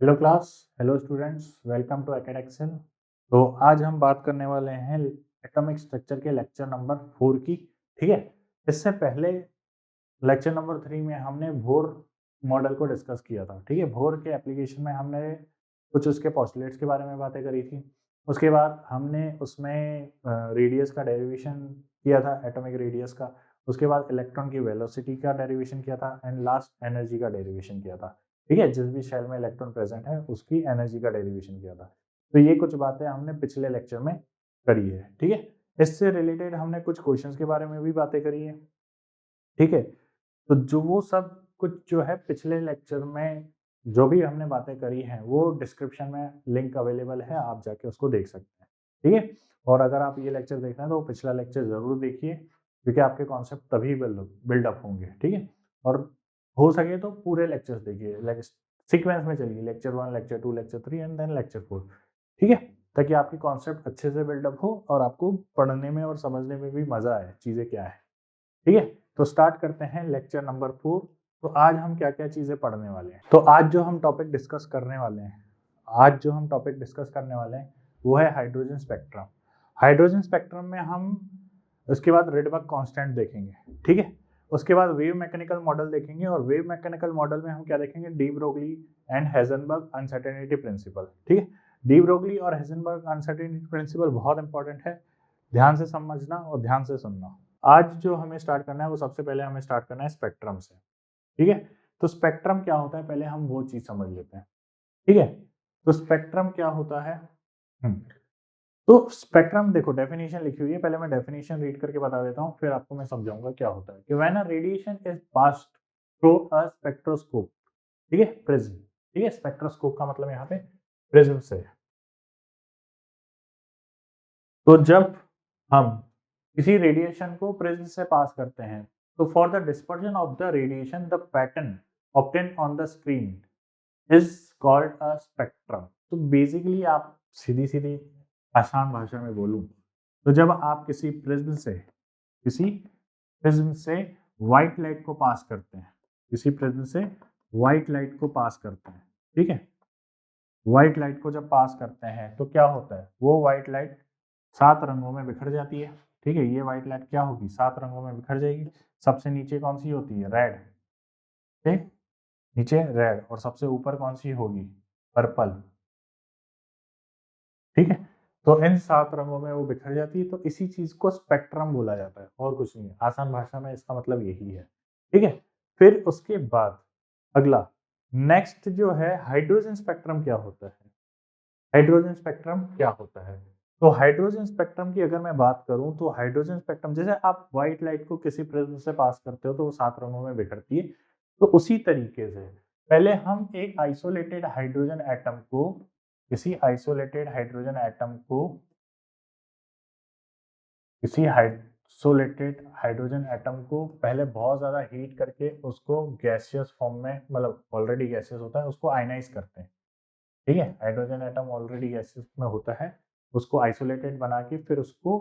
Hello class, hello students, welcome to Acad Excel. तो आज हम बात करने वाले हैं एटॉमिक स्ट्रक्चर के लेक्चर नंबर 4 की। ठीक है। इससे पहले लेक्चर नंबर 3 में हमने भोर मॉडल को डिस्कस किया था। ठीक है। भोर के एप्लीकेशन में हमने कुछ उसके पोस्टुलेट्स के बारे में बातें करी थी। उसके बाद हमने उसमें रेडियस का डेरिवेशन किया था, एटॉमिक रेडियस का। उसके बाद इलेक्ट्रॉन की वेलोसिटी का डेरिवेशन किया था एंड लास्ट एनर्जी का डेरिवेशन किया था। ठीक है। जिस भी शेल में इलेक्ट्रॉन प्रेजेंट है उसकी एनर्जी का डेरिवेशन किया था। तो ये कुछ बातें हमने पिछले लेक्चर में करी है। ठीक है। इससे रिलेटेड हमने कुछ क्वेश्चंस के बारे में भी बातें करी है। ठीक है। तो जो वो सब कुछ जो है पिछले लेक्चर में जो भी हमने बातें करी हैं वो डिस्क्रिप्शन में लिंक अवेलेबल है, आप जाके उसको देख सकते हैं। ठीक है। और अगर आप ये लेक्चर देख रहे हैं तो पिछला लेक्चर जरूर देखिए, क्योंकि आपके कॉन्सेप्ट तभी बिल्डअप होंगे। ठीक है। और हो सके तो पूरे लेक्चर्स देखिए, सीक्वेंस में चलिए, lecture 1, lecture 2, lecture 3 and then lecture 4। ठीक है। ताकि आपकी कॉन्सेप्ट अच्छे से बिल्डअप हो और आपको पढ़ने में और समझने में भी मजा आए चीजें क्या है। ठीक है। तो स्टार्ट करते हैं लेक्चर नंबर 4। तो आज हम क्या क्या चीजें पढ़ने वाले हैं। तो आज जो हम टॉपिक डिस्कस करने वाले हैं वो है हाइड्रोजन स्पेक्ट्रम। हाइड्रोजन स्पेक्ट्रम में हम उसके बाद रेडबर्ग कांस्टेंट देखेंगे। ठीक है। उसके बाद वेव मैकेनिकल मॉडल देखेंगे, और वेव मैकेनिकल मॉडल में हम क्या देखेंगे, de Broglie and Heisenberg uncertainty principle. ठीक है। डी ब्रोगली और हेजनबर्ग अनसर्टेनिटी प्रिंसिपल बहुत इंपॉर्टेंट है, ध्यान से समझना और ध्यान से सुनना। आज जो हमें स्टार्ट करना है वो सबसे पहले हमें स्टार्ट करना है स्पेक्ट्रम से। ठीक है। तो स्पेक्ट्रम क्या होता है, पहले हम वो चीज समझ लेते हैं। ठीक है। तो स्पेक्ट्रम क्या होता है। हम्म, तो स्पेक्ट्रम देखो, डेफिनेशन लिखी हुई है, पहले मैं डेफिनेशन रीड करके बता देता हूँ, फिर आपको मैं समझाऊंगा क्या होता है। कि when a radiation is passed through a spectroscope, ठीक है, प्रिज्म। ठीक है। स्पेक्ट्रोस्कोप का मतलब यहाँ पे प्रिज्म से। तो जब हम किसी रेडिएशन को प्रिज्म से पास करते हैं, तो for the dispersion of the radiation the pattern obtain on the screen is called a spectrum. तो बेसिकली आप सीधी सीधी आसान भाषा में बोलूं तो जब आप किसी प्रिज्म से व्हाइट लाइट को पास करते हैं, किसी प्रिज्म से व्हाइट लाइट को पास करते हैं, ठीक है, व्हाइट लाइट को जब पास करते हैं तो क्या होता है, वो व्हाइट लाइट 7 रंगों में बिखर जाती है। ठीक है। ये व्हाइट लाइट क्या होगी, 7 रंगों में बिखर जाएगी। सबसे नीचे कौन सी होती है, रेड। ठीक, नीचे रेड, और सबसे ऊपर कौन सी होगी, पर्पल। ठीक है। तो इन 7 रंगों में वो बिखर जाती है, तो इसी चीज को स्पेक्ट्रम बोला जाता है, और कुछ नहीं है। आसान भाषा में इसका मतलब यही है। ठीक है। फिर उसके बाद अगला, नेक्स्ट जो है हाइड्रोजन स्पेक्ट्रम क्या होता है। हाइड्रोजन स्पेक्ट्रम क्या होता है, तो हाइड्रोजन स्पेक्ट्रम की अगर मैं बात करूं तो हाइड्रोजन स्पेक्ट्रम, जैसे आप व्हाइट लाइट को किसी प्रिज्म से पास करते हो तो वो 7 रंगों में बिखरती है, तो उसी तरीके से पहले हम एक आइसोलेटेड हाइड्रोजन एटम को, किसी आइसोलेटेड हाइड्रोजन एटम को, किसी आइसोलेटेड हाइड्रोजन एटम को पहले बहुत ज्यादा हीट करके उसको गैसियस फॉर्म में, मतलब ऑलरेडी गैसियस होता है, उसको आयनाइज करते हैं। ठीक है। हाइड्रोजन एटम ऑलरेडी गैसेस में होता है, उसको आइसोलेटेड बना के फिर उसको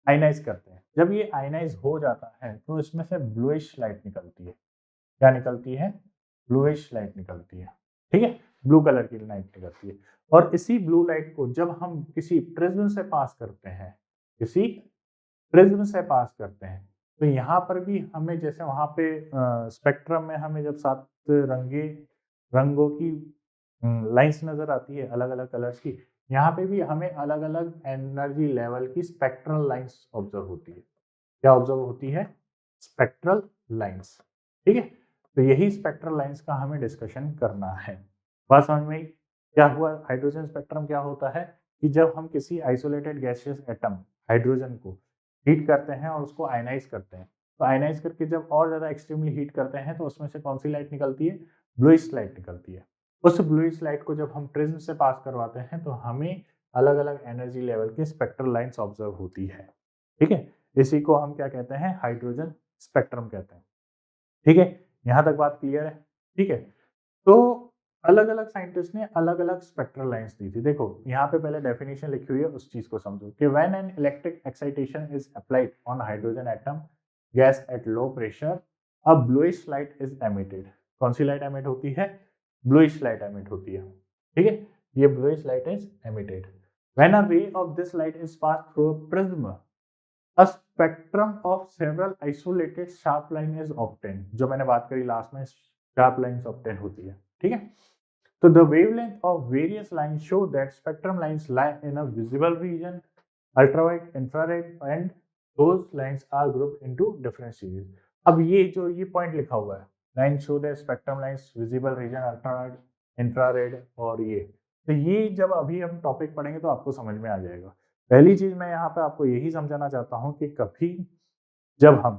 आयनाइज करते हैं। जब ये आयनाइज हो जाता है तो इसमें से ब्लूइश लाइट निकलती है। क्या निकलती है, ब्लूइश लाइट निकलती है। ठीक है। ब्लू कलर की लाइट निकलती है। और इसी ब्लू लाइट को जब हम किसी प्रिज्म से पास करते हैं, किसी प्रिज्म से पास करते हैं, तो यहाँ पर भी हमें, जैसे वहां पे स्पेक्ट्रम में हमें जब 7 रंगों की लाइंस नजर आती है अलग अलग कलर्स की, यहाँ पे भी हमें अलग अलग एनर्जी लेवल की स्पेक्ट्रल लाइंस ऑब्जर्व होती है। क्या ऑब्जर्व होती है, स्पेक्ट्रल लाइंस। ठीक है। तो यही स्पेक्ट्रल लाइंस का हमें डिस्कशन करना है। बात समझ में आई? क्या हुआ, हाइड्रोजन स्पेक्ट्रम क्या होता है कि जब हम किसी आइसोलेटेड गैसियस एटम हाइड्रोजन को हीट करते हैं और उसको आयनाइज करते हैं, तो आयनाइज करके जब और ज्यादा एक्सट्रीमली हीट करते हैं तो उसमें से कौन सी लाइट निकलती है, ब्लूइश लाइट निकलती है। उस ब्लूइश लाइट को जब हम प्रिज्म से पास करवाते हैं तो हमें अलग अलग एनर्जी लेवल की स्पेक्ट्रल लाइंस ऑब्जर्व होती है। ठीक है। इसी को हम क्या कहते हैं, हाइड्रोजन स्पेक्ट्रम कहते हैं। ठीक है। यहां तक बात क्लियर है। ठीक है। तो अलग अलग साइंटिस्ट ने अलग अलग स्पेक्ट्रल लाइंस दी थी। देखो यहाँ पे पहले डेफिनेशन लिखी हुई है, उस चीज को समझो कि when an electric excitation is applied on hydrogen atom gas at low pressure a bluish light is emitted. कौन सी लाइट एमिट होती है, ब्लूइश लाइट एमिट होती है। ठीक है, ये bluish light is emitted when a ray of this light is passed through a prism, a spectrum of several isolated sharp line is obtained। जो मैंने बात करी लास्ट में, sharp lines obtain होती है, ठीक है। तो the wavelength of various lines show that spectrum lines lie in a visible region, ultraviolet, infrared, and those lines are grouped into different series। अब ये जो ये पॉइंट लिखा हुआ है, line show the spectrum lines visible region, ultraviolet, infrared और ये, तो ये जब अभी हम टॉपिक पढ़ेंगे तो आपको समझ में आ जाएगा। पहली चीज मैं यहाँ पे आपको यही समझाना चाहता हूँ कि कभी जब हम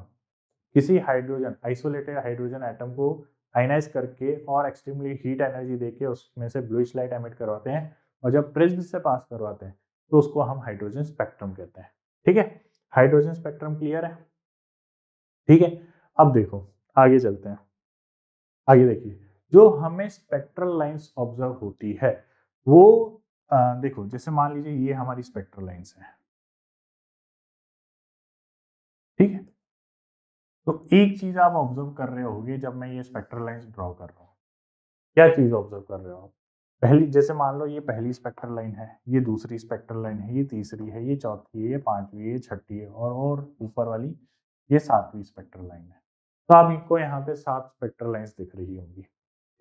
किसी हाइड्रोजन, आइसोलेटेड हाइड्रोजन एटम को आयनाइज करके और एक्सट्रीमली हीट एनर्जी देके उसमें से ब्लूइश लाइट एमिट करवाते हैं और जब प्रिज्म से पास करवाते हैं तो उसको हम हाइड्रोजन स्पेक्ट्रम कहते हैं, ठीक है। हाइड्रोजन स्पेक्ट्रम क्लियर है, ठीक है। अब देखो आगे चलते हैं, आगे देखिए जो हमें स्पेक्ट्रल लाइंस ऑब्जर्व होती है वो देखो, जैसे मान लीजिए ये हमारी स्पेक्ट्रल लाइंस है, ठीक है। तो एक चीज आप ऑब्जर्व कर रहे होगे जब मैं ये स्पेक्ट्रल लाइंस ड्रॉ कर रहा हूँ, क्या चीज ऑब्जर्व कर रहे हो आप? पहली, जैसे मान लो ये पहली स्पेक्ट्रल लाइन है, ये दूसरी स्पेक्ट्रल लाइन है, ये तीसरी है, ये चौथी है, ये पांचवी है, ये छठी है और ऊपर वाली ये सातवीं स्पेक्ट्रल लाइन है। तो आप इनको यहाँ पे 7 स्पेक्ट्रल लाइंस दिख रही होंगी,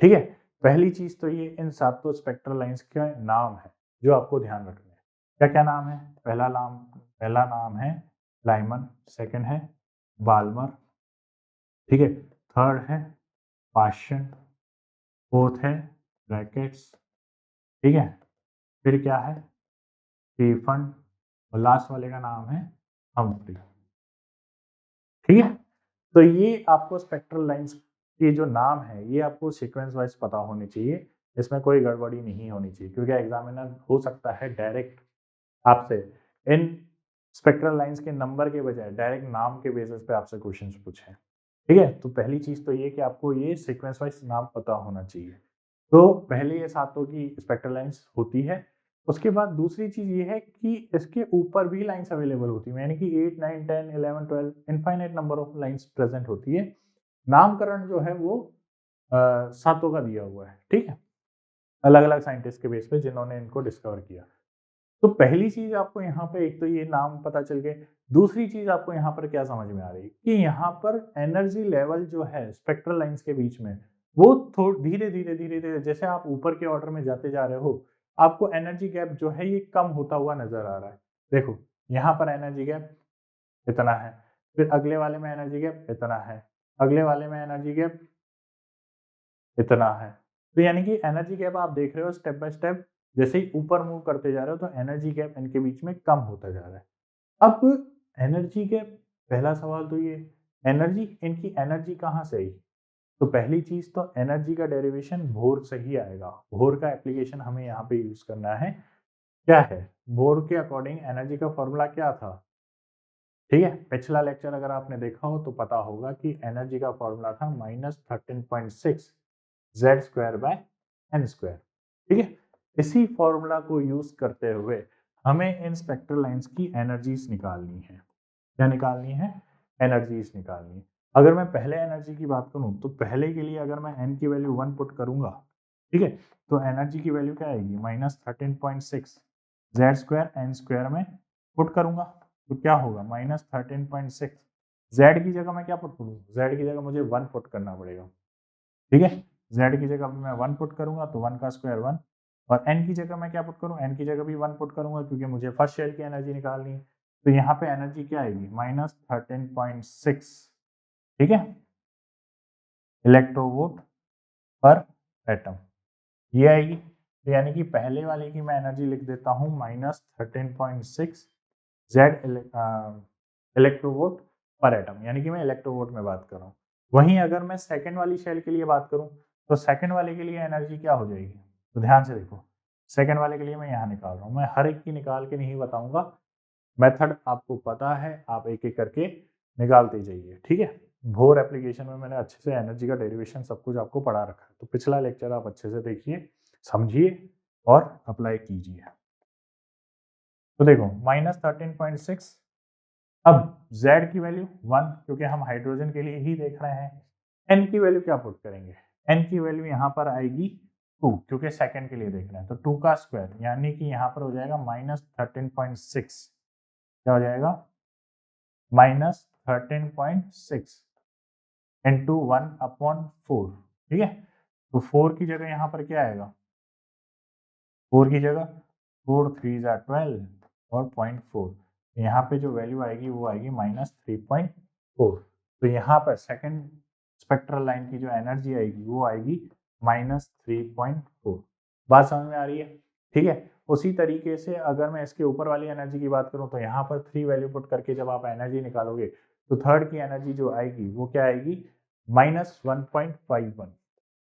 ठीक है। पहली चीज तो ये इन सातों स्पेक्ट्रल लाइंस के नाम है जो आपको ध्यान रखना है। क्या क्या नाम है? पहला नाम है लाइमन, सेकंड है बाल्मर, ठीक है, थर्ड है पाशन, फोर्थ है ब्रैकेट्स, ठीक है, फिर क्या है स्टीफन और लास्ट वाले का नाम है हम्फ्री, ठीक है। तो ये आपको स्पेक्ट्रल लाइंस के जो नाम है ये आपको सीक्वेंस वाइज पता होनी चाहिए, इसमें कोई गड़बड़ी नहीं होनी चाहिए, क्योंकि एग्जामिनर हो सकता है डायरेक्ट आपसे इन स्पेक्ट्रल लाइंस के नंबर के बजाय डायरेक्ट नाम के बेसिस पे आपसे क्वेश्चंस पूछे, ठीक है। तो पहली चीज तो ये कि आपको ये सीक्वेंस वाइज नाम पता होना चाहिए। तो पहले ये सातों की स्पेक्ट्रल लाइंस होती है, उसके बाद दूसरी चीज ये है कि इसके ऊपर भी लाइंस अवेलेबल होती है, यानी कि 8, 9, 10, 11, 12 infinite number of lines present होती है। नामकरण जो है वो सातों का दिया हुआ है, ठीक है, अलग अलग साइंटिस्ट के बेस पे जिन्होंने इनको डिस्कवर किया। तो पहली चीज आपको यहाँ पे एक तो ये नाम पता चल गए, दूसरी चीज आपको यहाँ पर क्या समझ में आ रही है कि यहाँ पर एनर्जी लेवल जो है स्पेक्ट्रल लाइंस के बीच में वो थोड़ा धीरे धीरे धीरे धीरे जैसे आप ऊपर के ऑर्डर में जाते जा रहे हो आपको एनर्जी गैप जो है ये कम होता हुआ नजर आ रहा है। देखो यहाँ पर एनर्जी गैप इतना है, फिर अगले वाले में एनर्जी गैप इतना है, अगले वाले में एनर्जी गैप इतना है। तो यानी कि एनर्जी गैप आप देख रहे हो स्टेप बाय स्टेप, जैसे ही ऊपर मूव करते जा रहे हो तो एनर्जी गैप इनके बीच में कम होता जा रहा है। अब एनर्जी गैप, पहला सवाल तो ये एनर्जी, इनकी एनर्जी कहाँ से आई? तो पहली चीज तो एनर्जी का डेरिवेशन बोर से ही आएगा। बोर का एप्लीकेशन हमें यहाँ पे यूज करना है, क्या है बोर के अकॉर्डिंग एनर्जी का फॉर्मूला क्या था, ठीक है। पिछला लेक्चर अगर आपने देखा हो तो पता होगा कि एनर्जी का फॉर्मूला था -13.6 Z square by n square, ठीक है। इसी फॉर्मूला को यूज करते हुए हमें इन स्पेक्ट्रल लाइंस की एनर्जीज निकालनी है। क्या निकालनी है? एनर्जीज निकालनी है। अगर मैं पहले एनर्जी की बात करूं तो पहले के लिए अगर मैं एन की वैल्यू 1 पुट करूंगा, ठीक है, तो एनर्जी की वैल्यू क्या आएगी -13.6 जेड स्क्वायर एन स्क्वायर में पुट करूंगा तो क्या होगा -13.6। जेड की जगह मैं क्या पुट करूँ? जेड की जगह मुझे 1 पुट करना पड़ेगा, ठीक है। जेड की जगह मैं 1 पुट करूंगा तो 1 का स्क्वायर 1, और एन की जगह मैं क्या पुट करूं? एन की जगह भी 1 पुट करूंगा क्योंकि मुझे फर्स्ट शेल की एनर्जी निकालनी है। तो यहाँ पे एनर्जी क्या आएगी -13.6, ठीक है, इलेक्ट्रोवोल्ट पर एटम, ये आएगी। तो यानी कि पहले वाले की मैं एनर्जी लिख देता हूँ -13.6 जेड इलेक्ट्रोवोल्ट पर एटम, यानी कि मैं इलेक्ट्रोवोल्ट में बात कर रहा हूँ। वहीं अगर मैं सेकंड वाली शेल के लिए बात करूँ तो सेकंड वाले के लिए एनर्जी क्या हो जाएगी? तो ध्यान से देखो, सेकंड वाले के लिए मैं यहाँ निकाल रहा हूँ, मैं हर एक की निकाल के नहीं बताऊंगा, मेथड आपको पता है, आप एक एक करके निकालते जाइए, ठीक है। भोर एप्लीकेशन में मैंने अच्छे से एनर्जी का डेरिवेशन सब कुछ आपको पढ़ा रखा है, तो पिछला लेक्चर आप अच्छे से देखिए, समझिए और अप्लाई कीजिए। तो देखो -13.6, अब Z की वैल्यू 1 क्योंकि हम हाइड्रोजन के लिए ही देख रहे हैं। N की वैल्यू क्या पुट करेंगे? N की वैल्यू यहाँ पर आएगी 2, क्योंकि सेकंड के लिए देख रहे हैं, तो 2 का स्क्वायर यानी कि यहाँ पर हो जाएगा -13.6, क्या हो जाएगा -13.6 इंटू 1/4, ठीक है। तो 4 की जगह यहाँ पर क्या आएगा, 4 की जगह 4 3 ज़ा 12 और 0.4, यहाँ पे जो वैल्यू आएगी वो आएगी -3.4। तो यहाँ पर सेकंड स्पेक्ट्रल लाइन की जो एनर्जी आएगी वो आएगी -3.4। बात समझ में आ रही है, ठीक है। उसी तरीके से अगर मैं इसके ऊपर वाली एनर्जी की बात करूं तो यहाँ पर 3 वैल्यू पुट करके जब आप एनर्जी निकालोगे तो थर्ड की एनर्जी जो आएगी वो क्या आएगी, -1.51,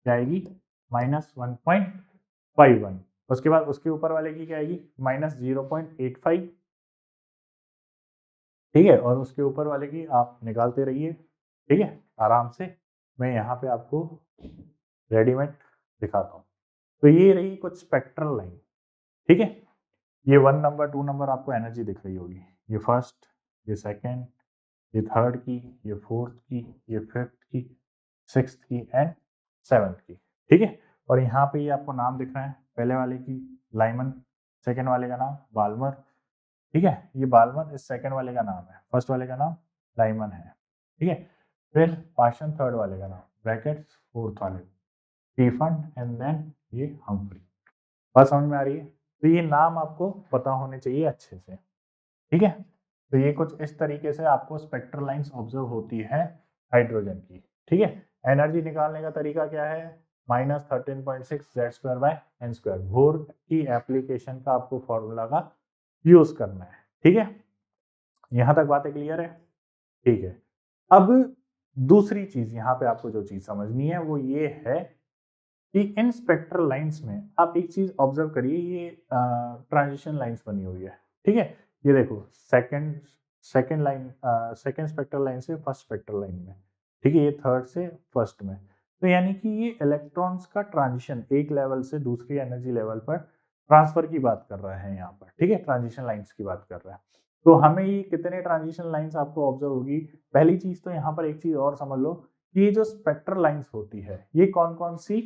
क्या आएगी, -1.51। उसके बाद उसके ऊपर वाले की क्या आएगी, -0.85, ठीक है। और उसके ऊपर वाले की आप निकालते रहिए, ठीक है, आराम से। मैं यहाँ पे आपको रेडीमेड दिखाता हूँ। तो ये रही कुछ स्पेक्ट्रल लाइन, ठीक है। ये 1 नंबर 2 नंबर आपको एनर्जी दिख रही होगी, ये फर्स्ट, ये सेकंड, ये थर्ड की, ये फोर्थ की, ये फिफ्थ की, सिक्स्थ की एंड सेवन्थ की, ठीक है। और यहाँ पे ये आपको नाम दिख रहा है, पहले वाले की लाइमन, सेकंड वाले का नाम बाल्मर, ठीक है। ये बाल्मर इस सेकंड वाले का नाम है, फर्स्ट वाले का नाम लाइमन है, ठीक है। फिर पाशन थर्ड वाले का नाम, ब्रैकेट्स फोर्थ वाले स्टीफन एंड देन ये हम्फ्री। बात समझ में आ रही है। तो ये नाम आपको पता होने चाहिए अच्छे से, ठीक है। तो ये कुछ इस तरीके से आपको स्पेक्ट्रल लाइंस ऑब्जर्व होती है हाइड्रोजन की, ठीक है। एनर्जी निकालने का तरीका क्या है, -13.6 Z²/n²। बोर की एप्लीकेशन का आपको फॉर्मूला का यूज करना है, ठीक है। यहां तक बातें क्लियर है, ठीक है। अब दूसरी चीज यहाँ पे आपको जो चीज समझनी है वो ये है कि इन स्पेक्ट्रल लाइंस में आप एक चीज ऑब्जर्व करिए, ये ट्रांजिशन लाइंस बनी हुई है, ठीक है। ये देखो second second line, second spectral line से फर्स्ट स्पेक्ट्रल लाइन में, ठीक है, ये थर्ड से फर्स्ट में। तो यानी कि ये इलेक्ट्रॉन्स का ट्रांजिशन एक लेवल से दूसरी एनर्जी लेवल पर ट्रांसफर की बात कर रहा है यहाँ पर, ठीक है, ट्रांजिशन लाइंस की बात कर रहा है। तो हमें ये कितने ट्रांजिशन लाइंस आपको ऑब्जर्व होगी। पहली चीज तो यहाँ पर एक चीज और समझ लो कि ये जो स्पेक्ट्रल लाइंस होती है ये कौन कौन सी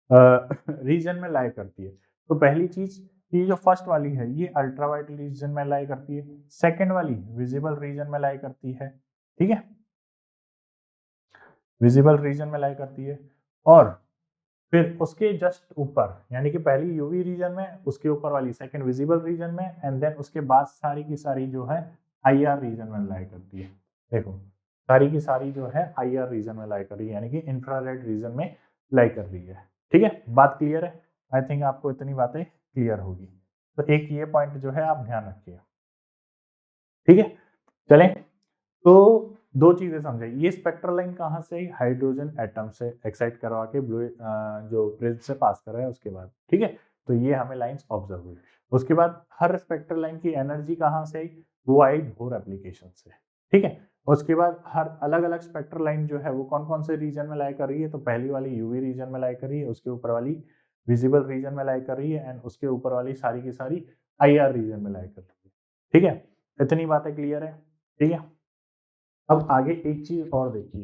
रीजन में लाई करती है। तो पहली चीज, ये जो फर्स्ट वाली है ये अल्ट्रावायलेट रीजन में लाई करती है, सेकंड वाली विजिबल रीजन में लाई करती है, ठीक है, विजिबल रीजन में लाई करती है। और फिर उसके जस्ट ऊपर यानी कि पहली यूवी रीजन में, उसके ऊपर वाली सेकंड विजिबल रीजन में, एंड देन उसके बाद सारी की सारी जो है आईआर रीजन में लाई करती है। देखो सारी की सारी जो है आईआर रीजन में लाई कर रही है, यानी कि इंफ्रारेड रीजन में लाई कर रही है, ठीक है। बात क्लियर है, आई थिंक आपको इतनी बातें क्लियर होगी। तो एक ये पॉइंट जो है आप ध्यान रखिए, ठीक है। चलें, तो दो चीजें समझे, ये स्पेक्ट्रल लाइन कहाँ से, हाइड्रोजन एटम से एक्साइट करवा के ब्लू जो ब्रिज से पास कर रहा है उसके बाद, ठीक है। तो ये हमें लाइंस ऑब्जर्व हुई। उसके बाद हर स्पेक्ट्रल लाइन की एनर्जी कहाँ से आई, वो आई बोर एप्लीकेशन से, ठीक है। उसके बाद हर अलग अलग स्पेक्ट्रल लाइन जो है वो कौन कौन से रीजन में लाई कर रही है, तो पहली वाली यूवी रीजन में लाई कर रही है, उसके ऊपर वाली विजिबल रीजन में लाई कर रही है, एंड उसके ऊपर वाली सारी की सारी आईआर रीजन में लाई कर रही है, ठीक है। इतनी बातें क्लियर है, ठीक है। अब आगे एक चीज और देखिए,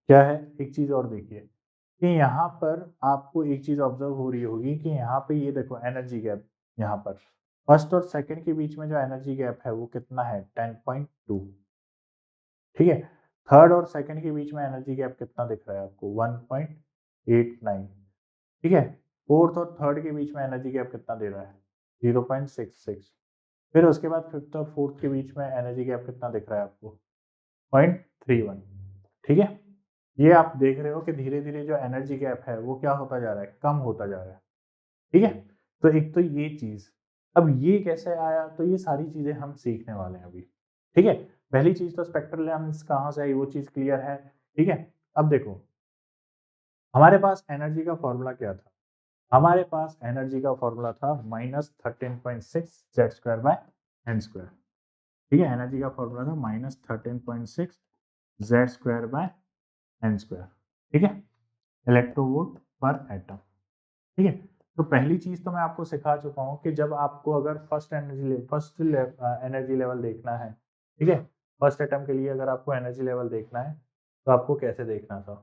क्या है, एक चीज और देखिए कि यहाँ पर आपको एक चीज ऑब्जर्व हो रही होगी कि यहाँ पे ये देखो एनर्जी गैप, यहाँ पर फर्स्ट और सेकंड के बीच में जो एनर्जी गैप है वो कितना है, 10.2, ठीक है। थर्ड और सेकंड के बीच में एनर्जी गैप कितना दिख रहा है आपको, 1.89, ठीक है। फोर्थ और थर्ड के बीच में एनर्जी गैप कितना दे रहा है, 0.66। फिर उसके बाद फिफ्थ और फोर्थ के बीच में एनर्जी गैप कितना दिख रहा है आपको, 0.31, ठीक है। ये आप देख रहे हो कि धीरे धीरे जो एनर्जी गैप है वो क्या होता जा रहा है, कम होता जा रहा है, ठीक है। तो एक तो ये चीज, अब ये कैसे आया, तो ये सारी चीजें हम सीखने वाले हैं अभी, ठीक है। पहली चीज तो स्पेक्ट्रल लाइंस कहाँ से आई वो चीज क्लियर है, ठीक है। अब देखो हमारे पास एनर्जी का फॉर्मूला क्या था, हमारे पास एनर्जी का फॉर्मूला था -13.6 Z²/n², ठीक है। एनर्जी का फॉर्मूला था -13.6 Z²/n², ठीक है, इलेक्ट्रोवोल्ट पर एटम, ठीक है। तो पहली चीज तो मैं आपको सिखा चुका हूं कि जब आपको अगर फर्स्ट एनर्जी लेवल देखना है, ठीक है, फर्स्ट एटम के लिए अगर आपको एनर्जी लेवल देखना है तो आपको कैसे देखना था,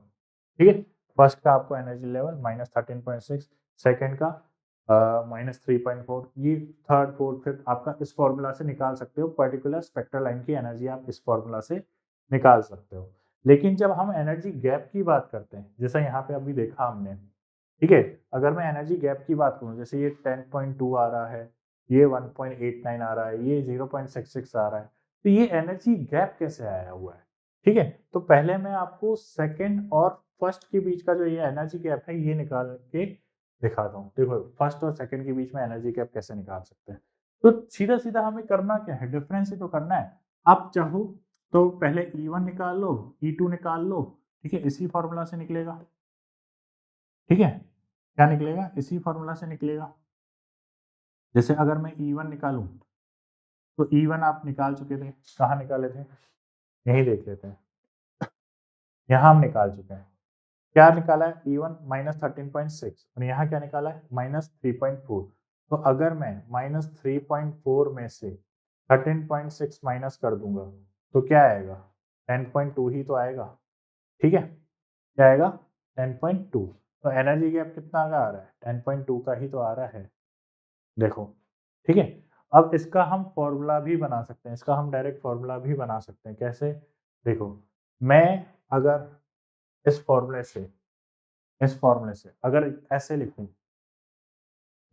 ठीक है। फर्स्ट का आपको एनर्जी लेवल -13.6, सेकेंड का -3.4, ये थर्ड फोर्थ फिफ्थ आपका इस फॉर्मूला से निकाल सकते हो। पर्टिकुलर स्पेक्ट्रल लाइन की एनर्जी आप इस फॉर्मूला से निकाल सकते हो। लेकिन जब हम एनर्जी गैप की बात करते हैं, जैसा यहाँ पे अभी देखा हमने, ठीक है, अगर मैं एनर्जी गैप की बात करूँ, जैसे ये 10.2 आ रहा है, ये 1.89 आ रहा है, ये 0.66 आ रहा है, तो ये एनर्जी गैप कैसे आया हुआ है? ठीक है, तो पहले मैं आपको सेकंड और फर्स्ट के बीच का जो ये एनर्जी गैप है ये निकाल के दिखाता हूँ। देखो फर्स्ट और सेकंड के बीच में एनर्जी गैप कैसे निकाल सकते हैं। तो सीधा सीधा हमें करना क्या है, डिफरेंस ही तो करना है। आप चाहो तो पहले E1 निकाल लो, E2 निकाल लो, ठीक है, इसी फॉर्मूला से निकलेगा। ठीक है, क्या निकलेगा, इसी फॉर्मूला से निकलेगा। जैसे अगर मैं E1 निकालूं, तो E1 आप निकाल चुके थे, कहाँ निकाले थे, यही देख लेते हैं, यहाँ हम निकाल चुके हैं। क्या निकाला है, E1 -13.6, और यहाँ क्या निकाला है, -3.4। तो अगर मैं -3.4 में से 13.6 माइनस कर दूंगा तो क्या आएगा, 10.2 ही तो आएगा। ठीक है, क्या आएगा, 10.2। तो एनर्जी गैप कितना का आ रहा है, 10.2 का ही तो आ रहा है। देखो, ठीक है, अब इसका हम फॉर्मूला भी बना सकते हैं, इसका हम डायरेक्ट फॉर्मूला भी बना सकते हैं। कैसे, देखो, मैं अगर इस फॉर्मूले से अगर ऐसे लिखूं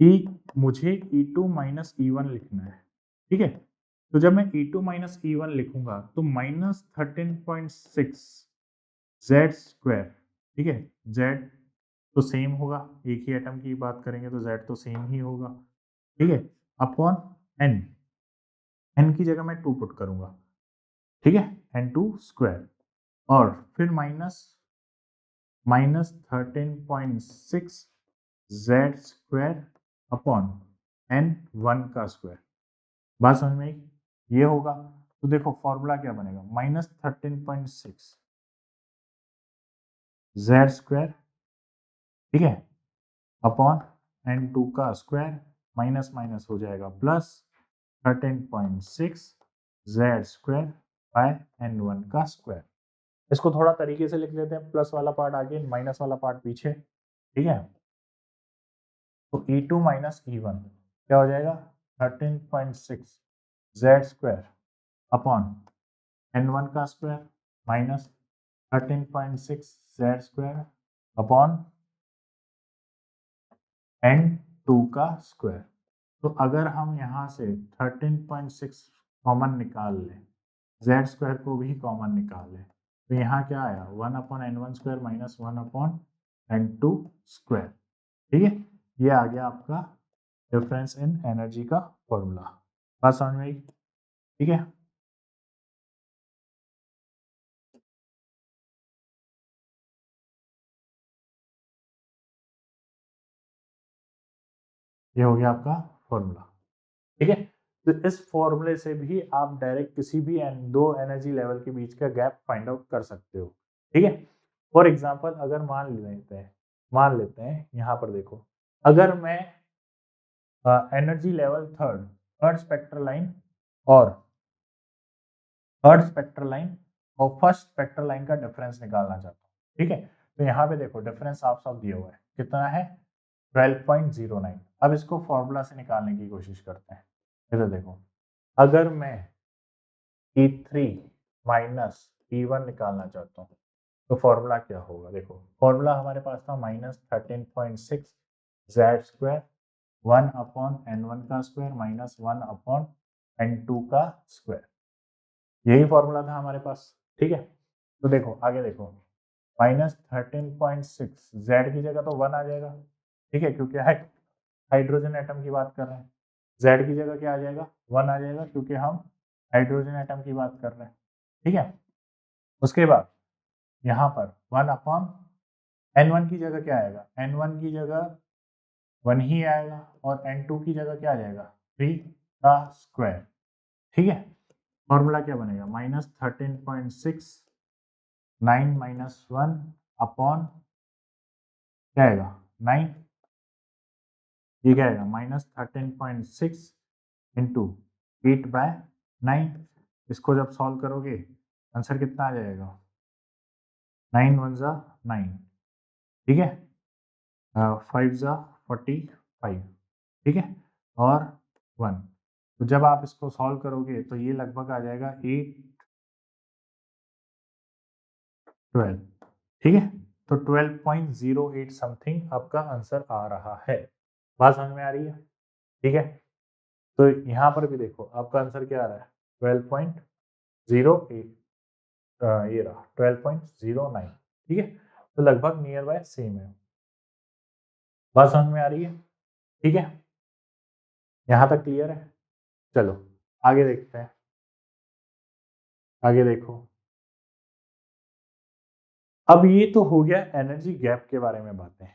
कि मुझे E2 माइनस E1 लिखना है, ठीक है, तो जब मैं E2 माइनस E1 लिखूंगा तो -13.6 जेड स्क्वायर, ठीक है, जेड तो सेम होगा, एक ही एटम की बात करेंगे तो जेड तो सेम ही होगा, ठीक है, अपॉन एन, एन की जगह मैं 2 पुट करूंगा, ठीक है, N2 स्क्वायर, और फिर -13.6 जेड स्क्वायर अपॉन N1 का स्क्वायर। बात समझ में आई, ये होगा। तो देखो फॉर्मूला क्या बनेगा, -13.6 जेड स्क्वायर, ठीक है, अपॉन N2 का स्क्वायर, माइनस माइनस हो जाएगा plus 13.6 Z square bye N1 का स्क्वायर। इसको थोड़ा तरीके से लिख लेते हैं, प्लस वाला पार्ट आगे, माइनस वाला पार्ट पीछे, ठीक है। तो E2 माइनस E1 क्या हो जाएगा, 13.6 जेड स्क्वायर अपॉन N1 का square minus 13.6 Z square upon N2 का स्क्वायर। तो अगर हम यहाँ से 13.6 कॉमन निकाल लें, जेड स्क्वायर को भी कॉमन निकाल लें, तो यहाँ क्या आया, 1/N1 square minus 1/N2 square. ठीक है, ये आ गया आपका डिफरेंस इन एनर्जी का फॉर्मूला। बात समझ में आई, ठीक है। ये हो गया आपका फॉर्मूला, ठीक है। तो इस फॉर्मूले से भी आप डायरेक्ट किसी भी दो एनर्जी लेवल के बीच का गैप फाइंड आउट कर सकते हो, ठीक है। फॉर एग्जांपल अगर मान लेते हैं यहाँ पर देखो, अगर मैं energy level third spectral line और फर्स्ट स्पेक्ट्रल लाइन का डिफरेंस निकालना चाहता हूँ, ठीक है। तो यहाँ पे देखो डिफरेंस साफ साफ दिया हुआ है, कितना है, 12.09। अब इसको फॉर्मूला से निकालने की कोशिश करते हैं। इधर देखो, अगर मैं E3 माइनस E1 निकालना चाहता हूँ तो फॉर्मूला क्या होगा, देखो फॉर्मूला हमारे पास था -13.6 जेड स्क्वायर 1/N1 का स्क्वायर माइनस 1/N2 का स्क्वायर, यही फॉर्मूला था हमारे पास, ठीक है। तो देखो आगे देखो, -13.6 जेड की जगह तो 1 आ जाएगा, ठीक है, क्योंकि हाइड्रोजन एटम की बात कर रहे हैं। जेड की जगह क्या आ जाएगा, 1 आ जाएगा, क्योंकि हम हाइड्रोजन एटम की बात कर रहे हैं, ठीक है। उसके बाद यहाँ पर 1/N1 की जगह क्या आएगा, N1 की जगह 1 ही आएगा, और N2 की जगह क्या आ जाएगा, 3 का स्क्वायर, ठीक है। फॉर्मूला क्या बनेगा, -13.6 9 माइनस 1 अपॉन क्या आएगा 9, ये क्या आएगा -13.6 इंटू 8/9। इसको जब सॉल्व करोगे आंसर कितना आ जाएगा, 9 1 9, ठीक है, 5 × 45, ठीक है, और 1। तो जब आप इसको सॉल्व करोगे तो ये लगभग आ जाएगा 8, 12, ठीक है। तो 12.08 समथिंग आपका आंसर आ रहा है। बात समझ में आ रही है? ठीक है, तो यहाँ पर भी देखो आपका आंसर क्या आ रहा है, 12.08, ये रहा 12.09, ठीक है। तो लगभग नियर बाय सेम है। बात समझ में आ रही है? ठीक है, यहाँ तक क्लियर है? चलो आगे देखते हैं। आगे देखो, अब ये तो हो गया एनर्जी गैप के बारे में बातें,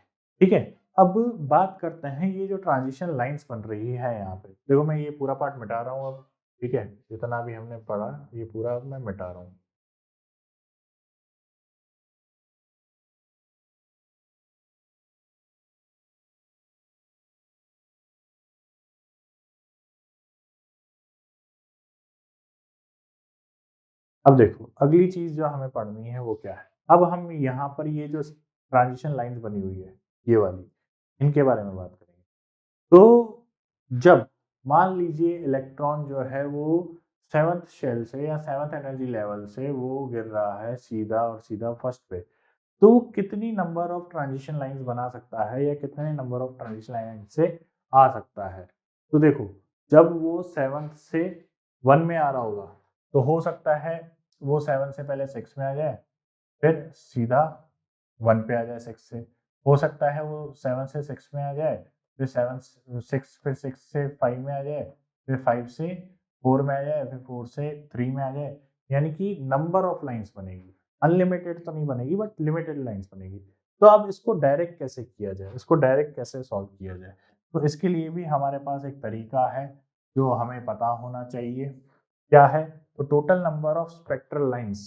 ठीक है। अब बात करते हैं ये जो ट्रांजिशन लाइंस बन रही है यहाँ पे, देखो मैं ये पूरा पार्ट मिटा रहा हूँ अब, ठीक है, जितना भी हमने पढ़ा ये पूरा अब मैं मिटा रहा हूँ। अब देखो अगली चीज जो हमें पढ़नी है वो क्या है। अब हम यहाँ पर ये जो ट्रांजिशन लाइंस बनी हुई है ये वाली, इनके बारे में बात करेंगे। तो जब मान लीजिए इलेक्ट्रॉन जो है वो 7th शेल से या 7th एनर्जी लेवल से वो गिर रहा है सीधा और सीधा फर्स्ट पे, तो कितनी नंबर ऑफ ट्रांजिशन लाइंस बना सकता है या कितने नंबर ऑफ ट्रांजिशन लाइन से आ सकता है। तो देखो जब वो 7th से 1 में आ रहा होगा तो हो सकता है वो 7 से पहले 6 में आ जाए, फिर सीधा 1 पे आ जाए 6 से। हो सकता है वो 7 से 6 में आ जाए, फिर 6, फिर 6 से 5 में आ जाए, फिर 5 से 4 में आ जाए, फिर 4 से 3 में आ जाए। यानी कि नंबर ऑफ लाइंस बनेगी, अनलिमिटेड तो नहीं बनेगी बट लिमिटेड लाइंस बनेगी। तो अब इसको डायरेक्ट कैसे किया जाए, इसको डायरेक्ट कैसे सॉल्व किया जाए, तो इसके लिए भी हमारे पास एक तरीका है जो हमें पता होना चाहिए। क्या है? तो total number of spectral lines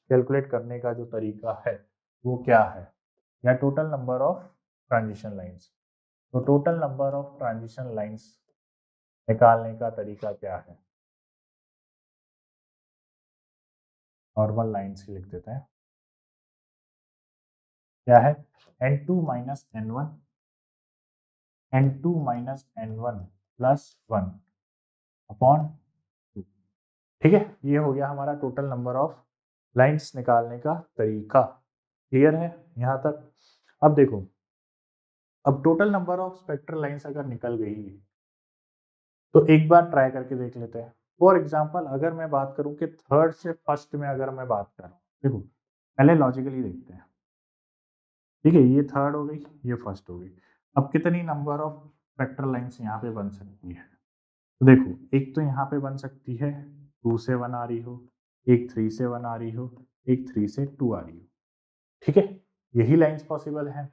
calculate करने का जो तरीका है वो क्या है, या total number of transition lines. तो total number of transition lines निकालने का तरीका क्या है, नॉर्मल लाइंस ही लिख देते हैं। क्या है? n2 minus n1, n2 minus n1 plus 1 upon 2, ठीक है। ये हो गया हमारा टोटल नंबर ऑफ लाइंस निकालने का तरीका। क्लियर है यहाँ तक? अब देखो, अब total number of spectral lines अगर निकल गई तो एक बार ट्राई करके देख लेते हैं। फॉर एग्जाम्पल अगर मैं बात करूं कि थर्ड से फर्स्ट में अगर मैं बात करूं, देखो पहले लॉजिकली देखते हैं, ठीक है, ये थर्ड हो गई, ये फर्स्ट हो गई। अब कितनी नंबर ऑफ स्पेक्ट्रल लाइंस यहाँ पे बन सकती है? तो देखो एक तो यहाँ पे बन सकती है 2 से 1 आ रही हो, एक 3 से 1 आ रही हो, एक 3 से 2 आ रही हो, ठीक है, यही लाइंस पॉसिबल है।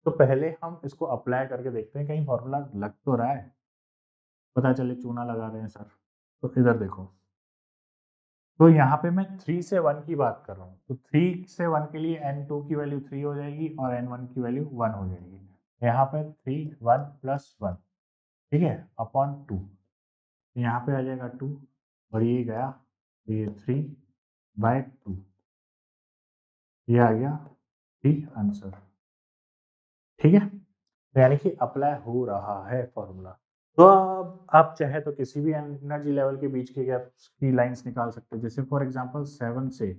तो पहले हम इसको अप्लाई करके देखते हैं, कहीं फॉर्मूला लग तो रहा है, पता चले चूना लगा रहे हैं सर। तो इधर देखो, तो यहाँ पे मैं 3 से 1 की बात कर रहा हूँ, तो 3 से 1 के लिए n2 की वैल्यू 3 हो जाएगी और n1 की वैल्यू 1 हो जाएगी। यहाँ पे 3 1 प्लस 1, ठीक है, अपॉन 2, यहाँ पे आ जाएगा 2 और ये गया, तो ये 3/2, ये आ गया डी आंसर, ठीक है। तो यानी कि अप्लाई हो रहा है फॉर्मूला। तो अब आप चाहे तो किसी भी एनर्जी लेवल के बीच के गैप्स की लाइंस निकाल सकते हैं। जैसे फॉर एग्जांपल 7 से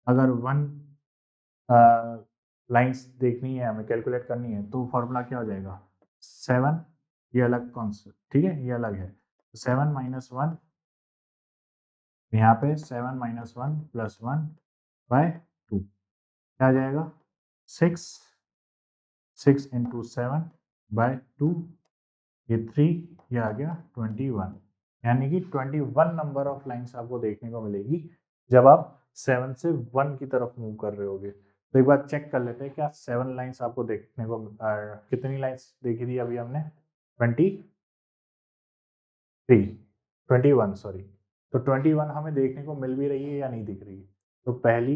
अगर 1 लाइंस देखनी है, हमें कैलकुलेट करनी है, तो फॉर्मूला क्या हो जाएगा, 7, ये अलग कॉन्सेप्ट, ठीक है, ये अलग है, 7 माइनस 1, यहाँ पे 7 माइनस 1 प्लस 1/2, क्या आ जाएगा 6, 6 इंटू 7/2, ये 3, ये आ गया 21। यानी कि 21 नंबर ऑफ लाइंस आपको देखने को मिलेगी जब आप 7 से 1 की तरफ मूव कर रहे होगे। तो एक बार चेक कर लेते हैं, क्या 7 लाइंस आपको देखने को कितनी लाइंस देखी थी अभी हमने, 21 सॉरी। तो 21 हमें देखने को मिल भी रही है या नहीं दिख रही है? तो पहली,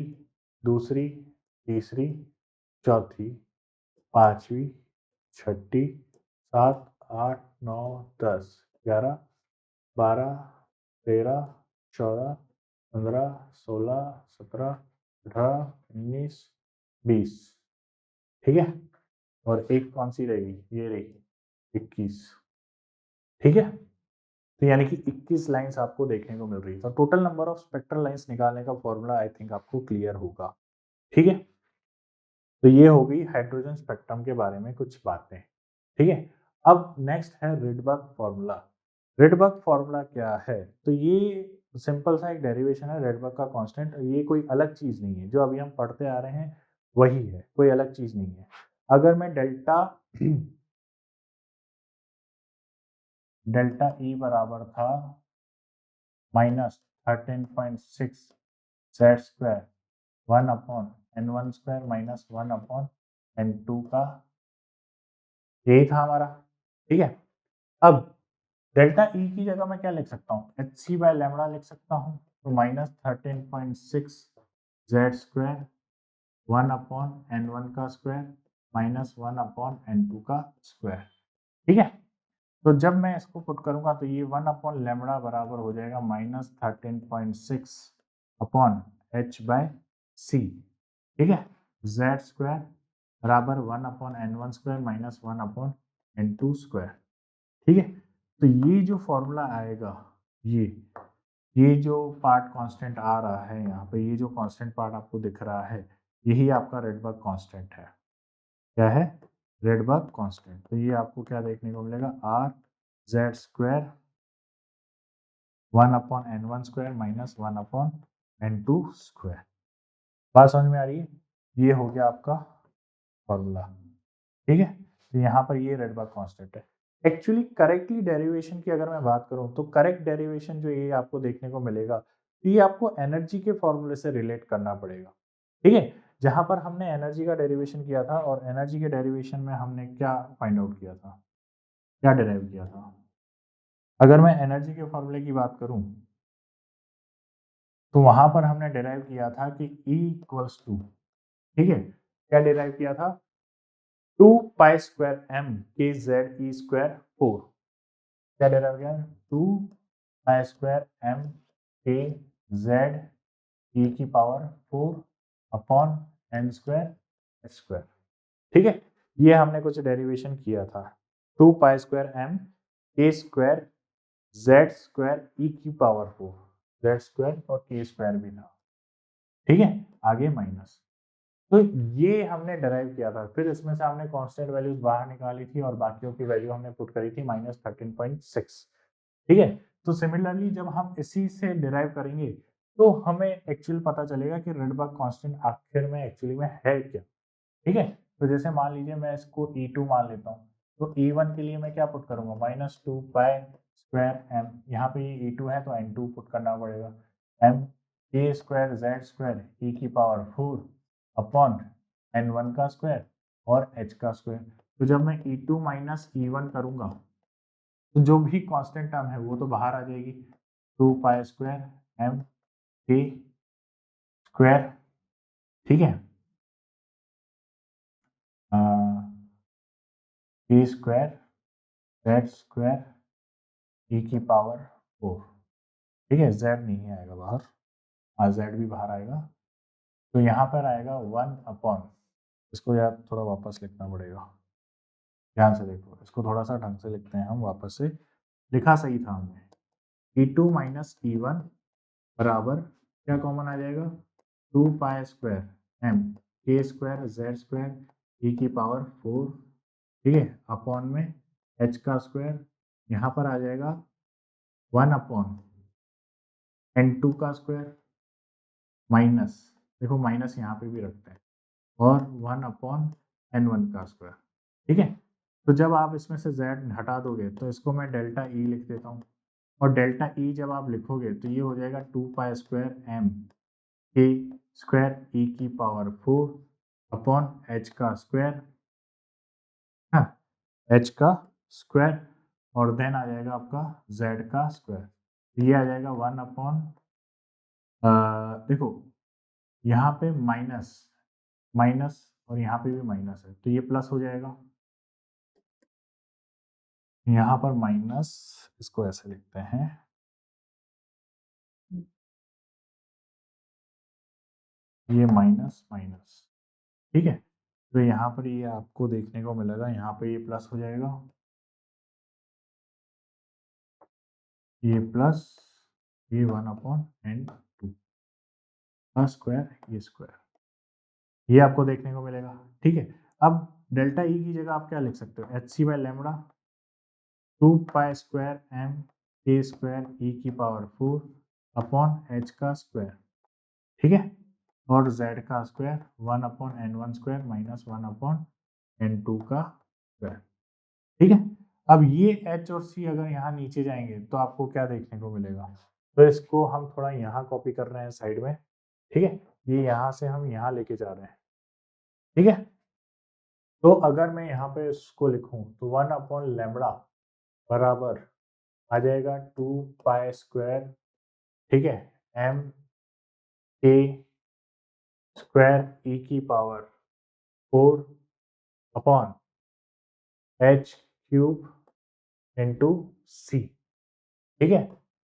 दूसरी, तीसरी, चौथी, पांचवी, छठी, 7 8 9 10 11 12 13 14 15 16 17 18 19 20, ठीक है। और एक कौन सी रहेगी, ये रहेगी 21। ठीक है, तो यानी कि 21 लाइंस आपको देखने को मिल रही है। तो total number of spectral lines निकालने का फॉर्मूला आई थिंक आपको क्लियर होगा। ठीक है, तो ये हो गई हाइड्रोजन स्पेक्ट्रम के बारे में कुछ बातें। ठीक है, अब नेक्स्ट है रिडबर्ग फॉर्मूला। रिडबर्ग फॉर्मूला क्या है, तो ये सिंपल सा एक डेरिवेशन है रिडबर्ग का कांस्टेंट। ये कोई अलग चीज नहीं है, जो अभी हम पढ़ते आ रहे हैं वही है, कोई अलग चीज नहीं है। अगर मैं डेल्टा ई बराबर था -13.6 जेड स्क्वायर 1/n1² -1/n2 का, यही था हमारा। ठीक है, अब डेल्टा ई की जगह मैं क्या लिख सकता हूँ, एच सी बाय लैम्बडा लिख सकता हूँ। तो -13.6 जेड स्क्वायर 1/n1 का स्क्वायर -1/n2 का स्क्वायर। ठीक है, तो जब मैं इसको पुट करूंगा तो ये 1/लैम्बडा बराबर हो जाएगा -13.6 अपॉन एच बाय सी। ठीक है, जेड स्क्वायर बराबर 1/n1² -1/n2 स्क्वायर। ठीक है, तो ये जो फॉर्मूला आएगा, ये जो पार्ट कांस्टेंट आ रहा है यहाँ पे, ये जो कांस्टेंट पार्ट आपको दिख रहा है, यही आपका रेडबर्ग कांस्टेंट है। क्या है, रेडबर्ग कांस्टेंट। तो ये आपको क्या देखने को मिलेगा, are Z square 1/n1² -1/n2 square. बात समझ में आ रही है, ये हो गया आपका फॉर्मूला। ठीक है, तो यहाँ पर ये रेडबर्ग कांस्टेंट है। एक्चुअली करेक्टली डेरिवेशन की अगर मैं बात करूँ तो करेक्ट डेरिवेशन जो ये आपको देखने को मिलेगा, तो ये आपको एनर्जी के फॉर्मूले से रिलेट करना पड़ेगा। ठीक है, जहां पर हमने एनर्जी का डेरिवेशन किया था, और एनर्जी के डेरिवेशन में हमने क्या फाइंड आउट किया था, क्या डिराइव किया था। अगर मैं एनर्जी के फॉर्मूले की बात करूं तो वहां पर हमने डिराइव किया था कि E इक्वल्स टू, ठीक है, क्या डिराइव किया था, 2π² m के जेड ई स्क्वायर 4। क्या डिराइव किया, 2π² m के जेड ई की पावर 4 अपॉन n²h²। ठीक है, ये हमने कुछ डेरिवेशन किया था। 2π² m के स्क्वायर z² ई की पावर 4, z² और k² भी था। ठीक है, आगे माइनस, तो ये हमने डिराइव किया था। फिर इसमें से हमने कांस्टेंट वैल्यूज बाहर निकाली थी और बाकियों की वैल्यू हमने पुट करी थी -13.6। ठीक है, तो सिमिलरली जब हम इसी से डिराइव करेंगे तो हमें एक्चुअल पता चलेगा कि रेडबर्ग कांस्टेंट आखिर में एक्चुअली में है क्या। ठीक है, तो जैसे मान लीजिए मैं इसको E2 मान लेता हूँ, तो E1 के लिए मैं क्या पुट करूंगा, -2π²m, यहाँ पे ये E2 है तो N2 पुट करना पड़ेगा, m k² z² e की पावर 4 अपॉन n1 का स्क्वायर और h का स्क्वायर। तो जब मैं E2 माइनस E1 करूंगा तो जो भी कांस्टेंट टर्म है वो तो बाहर आ जाएगी, 2π² m k स्क्वायर। ठीक है, k स्क्वायर z² e की पावर 4। ठीक है, z नहीं आएगा बाहर, z भी बाहर आएगा, तो यहाँ पर आएगा 1 अपॉन, इसको यार थोड़ा वापस लिखना पड़ेगा, ध्यान से देखो, इसको थोड़ा सा ढंग से लिखते हैं हम वापस से। लिखा सही था हमने, E2 माइनस E1 बराबर क्या कॉमन आ जाएगा, 2π² m k² z² e की पावर 4। ठीक है, अपॉन में h का स्क्वायर, यहाँ पर आ जाएगा 1 अपॉन n2 का स्क्वायर माइनस, देखो माइनस यहाँ पे भी रखते हैं, और 1 अपॉन n1 का स्क्वायर। ठीक है, तो जब आप इसमें से z हटा दोगे तो इसको मैं डेल्टा ई लिख देता हूँ, और डेल्टा ई जब आप लिखोगे तो ये हो जाएगा 2π² m के स्क्वायर ई की पावर 4 अपॉन h का स्क्वायर, हाँ, h का स्क्वायर, और देन आ जाएगा आपका z का स्क्वायर। ये आ जाएगा 1 अपॉन, देखो यहाँ पे माइनस माइनस और यहाँ पे भी माइनस है, तो ये प्लस हो जाएगा, यहाँ पर माइनस, इसको ऐसे लिखते हैं, ये माइनस माइनस। ठीक है, तो यहाँ पर ये आपको देखने को मिलेगा, यहाँ पे ये प्लस हो जाएगा, ये प्लस, ये 1/n2 का स्क्वायर, ये स्क्वायर, ये आपको देखने को मिलेगा। ठीक है, अब डेल्टा ई की जगह आप क्या लिख सकते हो, h c by lambda 2 pi square m k square e की पावर 4 अपॉन एच का स्क्वायर। ठीक है, और z का square 1/n1 square minus 1/n2 का स्क्वायर। ठीक है, अब ये h और c अगर यहाँ नीचे जाएंगे तो आपको क्या देखने को मिलेगा, तो इसको हम थोड़ा यहाँ कॉपी कर रहे हैं साइड में। ठीक है, ये यहाँ से हम यहाँ लेके जा रहे हैं। ठीक है, तो अगर मैं यहाँ पे इसको लिखूं तो 1/लैम्बडा बराबर आ जाएगा 2 पाई स्क्वायर, ठीक है, एम के स्क्वायर ई की power 4 upon h cube into c. ठीक है,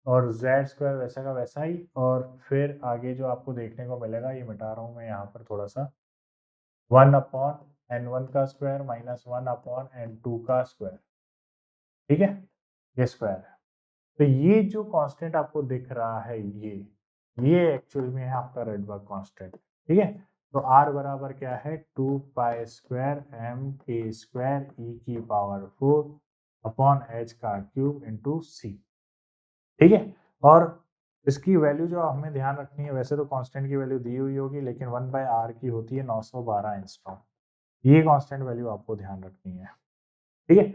और जेड स्क्वायर वैसा का वैसा ही, और फिर आगे जो आपको देखने को मिलेगा, ये मिटा रहा हूँ मैं यहाँ पर थोड़ा सा, 1/n1 का स्क्वायर माइनस 1/n2 का स्क्वायर। ठीक है, ये स्क्वायर है। तो ये जो कांस्टेंट आपको दिख रहा है, ये एक्चुअल में है आपका रेडबर्ग कांस्टेंट। ठीक है, तो r बराबर क्या है, 2 pi square m k square e की पावर 4 अपॉन एच का क्यूब इंटू सी। ठीक है, और इसकी वैल्यू जो हमें ध्यान रखनी है, वैसे तो कांस्टेंट की वैल्यू दी हुई होगी, लेकिन 1/r की होती है 912 एंगस्ट्रॉम। ये कांस्टेंट वैल्यू आपको ध्यान रखनी है। ठीक है,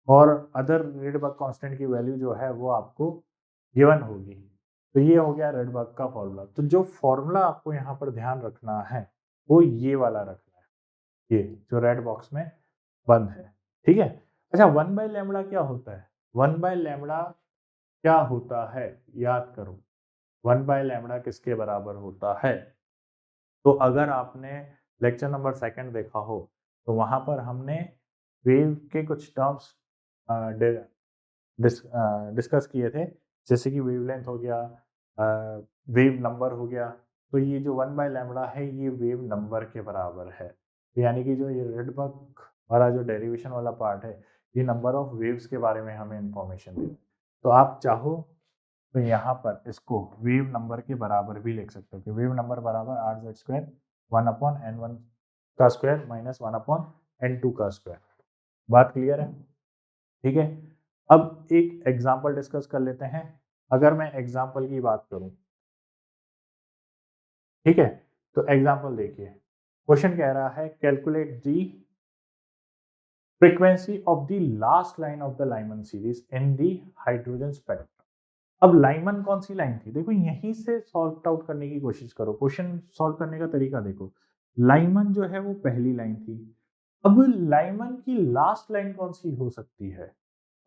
और अदर रेडबर्ग कांस्टेंट की वैल्यू जो है वो आपको गिवन होगी। तो ये हो गया रेडबर्ग का फॉर्मूला। तो जो फॉर्मूला आपको यहाँ पर ध्यान रखना है वो ये वाला रखना है, ये जो रेड बॉक्स में बंद है। ठीक है, अच्छा 1/लैम्बडा क्या होता है, 1/लैम्बडा क्या होता है, याद करो 1/लैम्बडा किसके बराबर होता है। तो अगर आपने लेक्चर नंबर 2 देखा हो तो वहां पर हमने वेव के कुछ टर्म्स डिस्कस किए थे, जैसे कि वेवलेंथ हो गया, वेव नंबर हो गया। तो ये जो 1/लैम्बडा है ये वेव नंबर के बराबर है। तो यानी कि जो ये रेडबर्ग वाला जो डेरिवेशन वाला पार्ट है, ये नंबर ऑफ वेव्स के बारे में हमें इंफॉर्मेशन दे। तो आप चाहो तो यहाँ पर इसको वेव नंबर के बराबर भी लिख सकते हो कि वेव नंबर बराबर r/z² 1/n1 का स्क्वायर माइनस 1/n2 का स्क्वायर। बात क्लियर है? ठीक है, अब एक एग्जांपल डिस्कस कर लेते हैं। अगर मैं एग्जांपल की बात करूं, ठीक है, तो एग्जांपल देखिए, क्वेश्चन कह रहा है calculate the frequency of the last line of the Lyman series in the hydrogen spectrum. अब लाइमन कौन सी लाइन थी, देखो यहीं से सॉल्व आउट करने की कोशिश करो, क्वेश्चन सॉल्व करने का तरीका देखो। लाइमन जो है वो पहली लाइन थी, अब लाइमन की लास्ट लाइन कौन सी हो सकती है।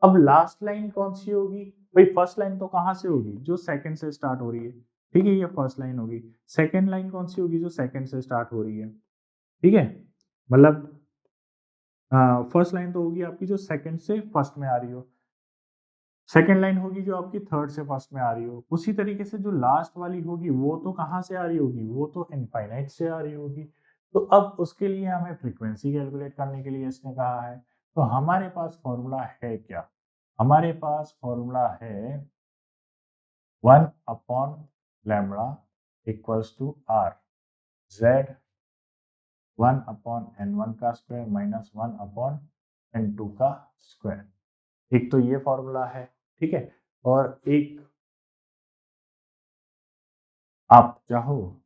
अब लास्ट लाइन कौन सी होगी भाई, फर्स्ट लाइन तो कहां से होगी, जो सेकंड से स्टार्ट हो रही है। ठीक है, ये फर्स्ट लाइन होगी। सेकंड लाइन कौन सी होगी, जो सेकंड से स्टार्ट हो रही है। ठीक है, मतलब फर्स्ट लाइन तो होगी आपकी जो सेकंड से फर्स्ट में आ रही हो, सेकेंड लाइन होगी जो आपकी थर्ड से फर्स्ट में आ रही हो। उसी तरीके से जो लास्ट वाली होगी वो तो कहाँ से आ रही होगी, वो तो इनफाइनाइट से आ रही होगी। तो अब उसके लिए हमें फ्रीक्वेंसी कैलकुलेट करने के लिए इसने कहा है, तो हमारे पास फॉर्मूला है क्या, हमारे पास फॉर्मूला है 1/लैम्बडा equals to r z 1/n1 का स्क्वायर माइनस 1/n2 का स्क्वायर। एक तो ये फॉर्मूला है, ठीक है, और एक आप चाहो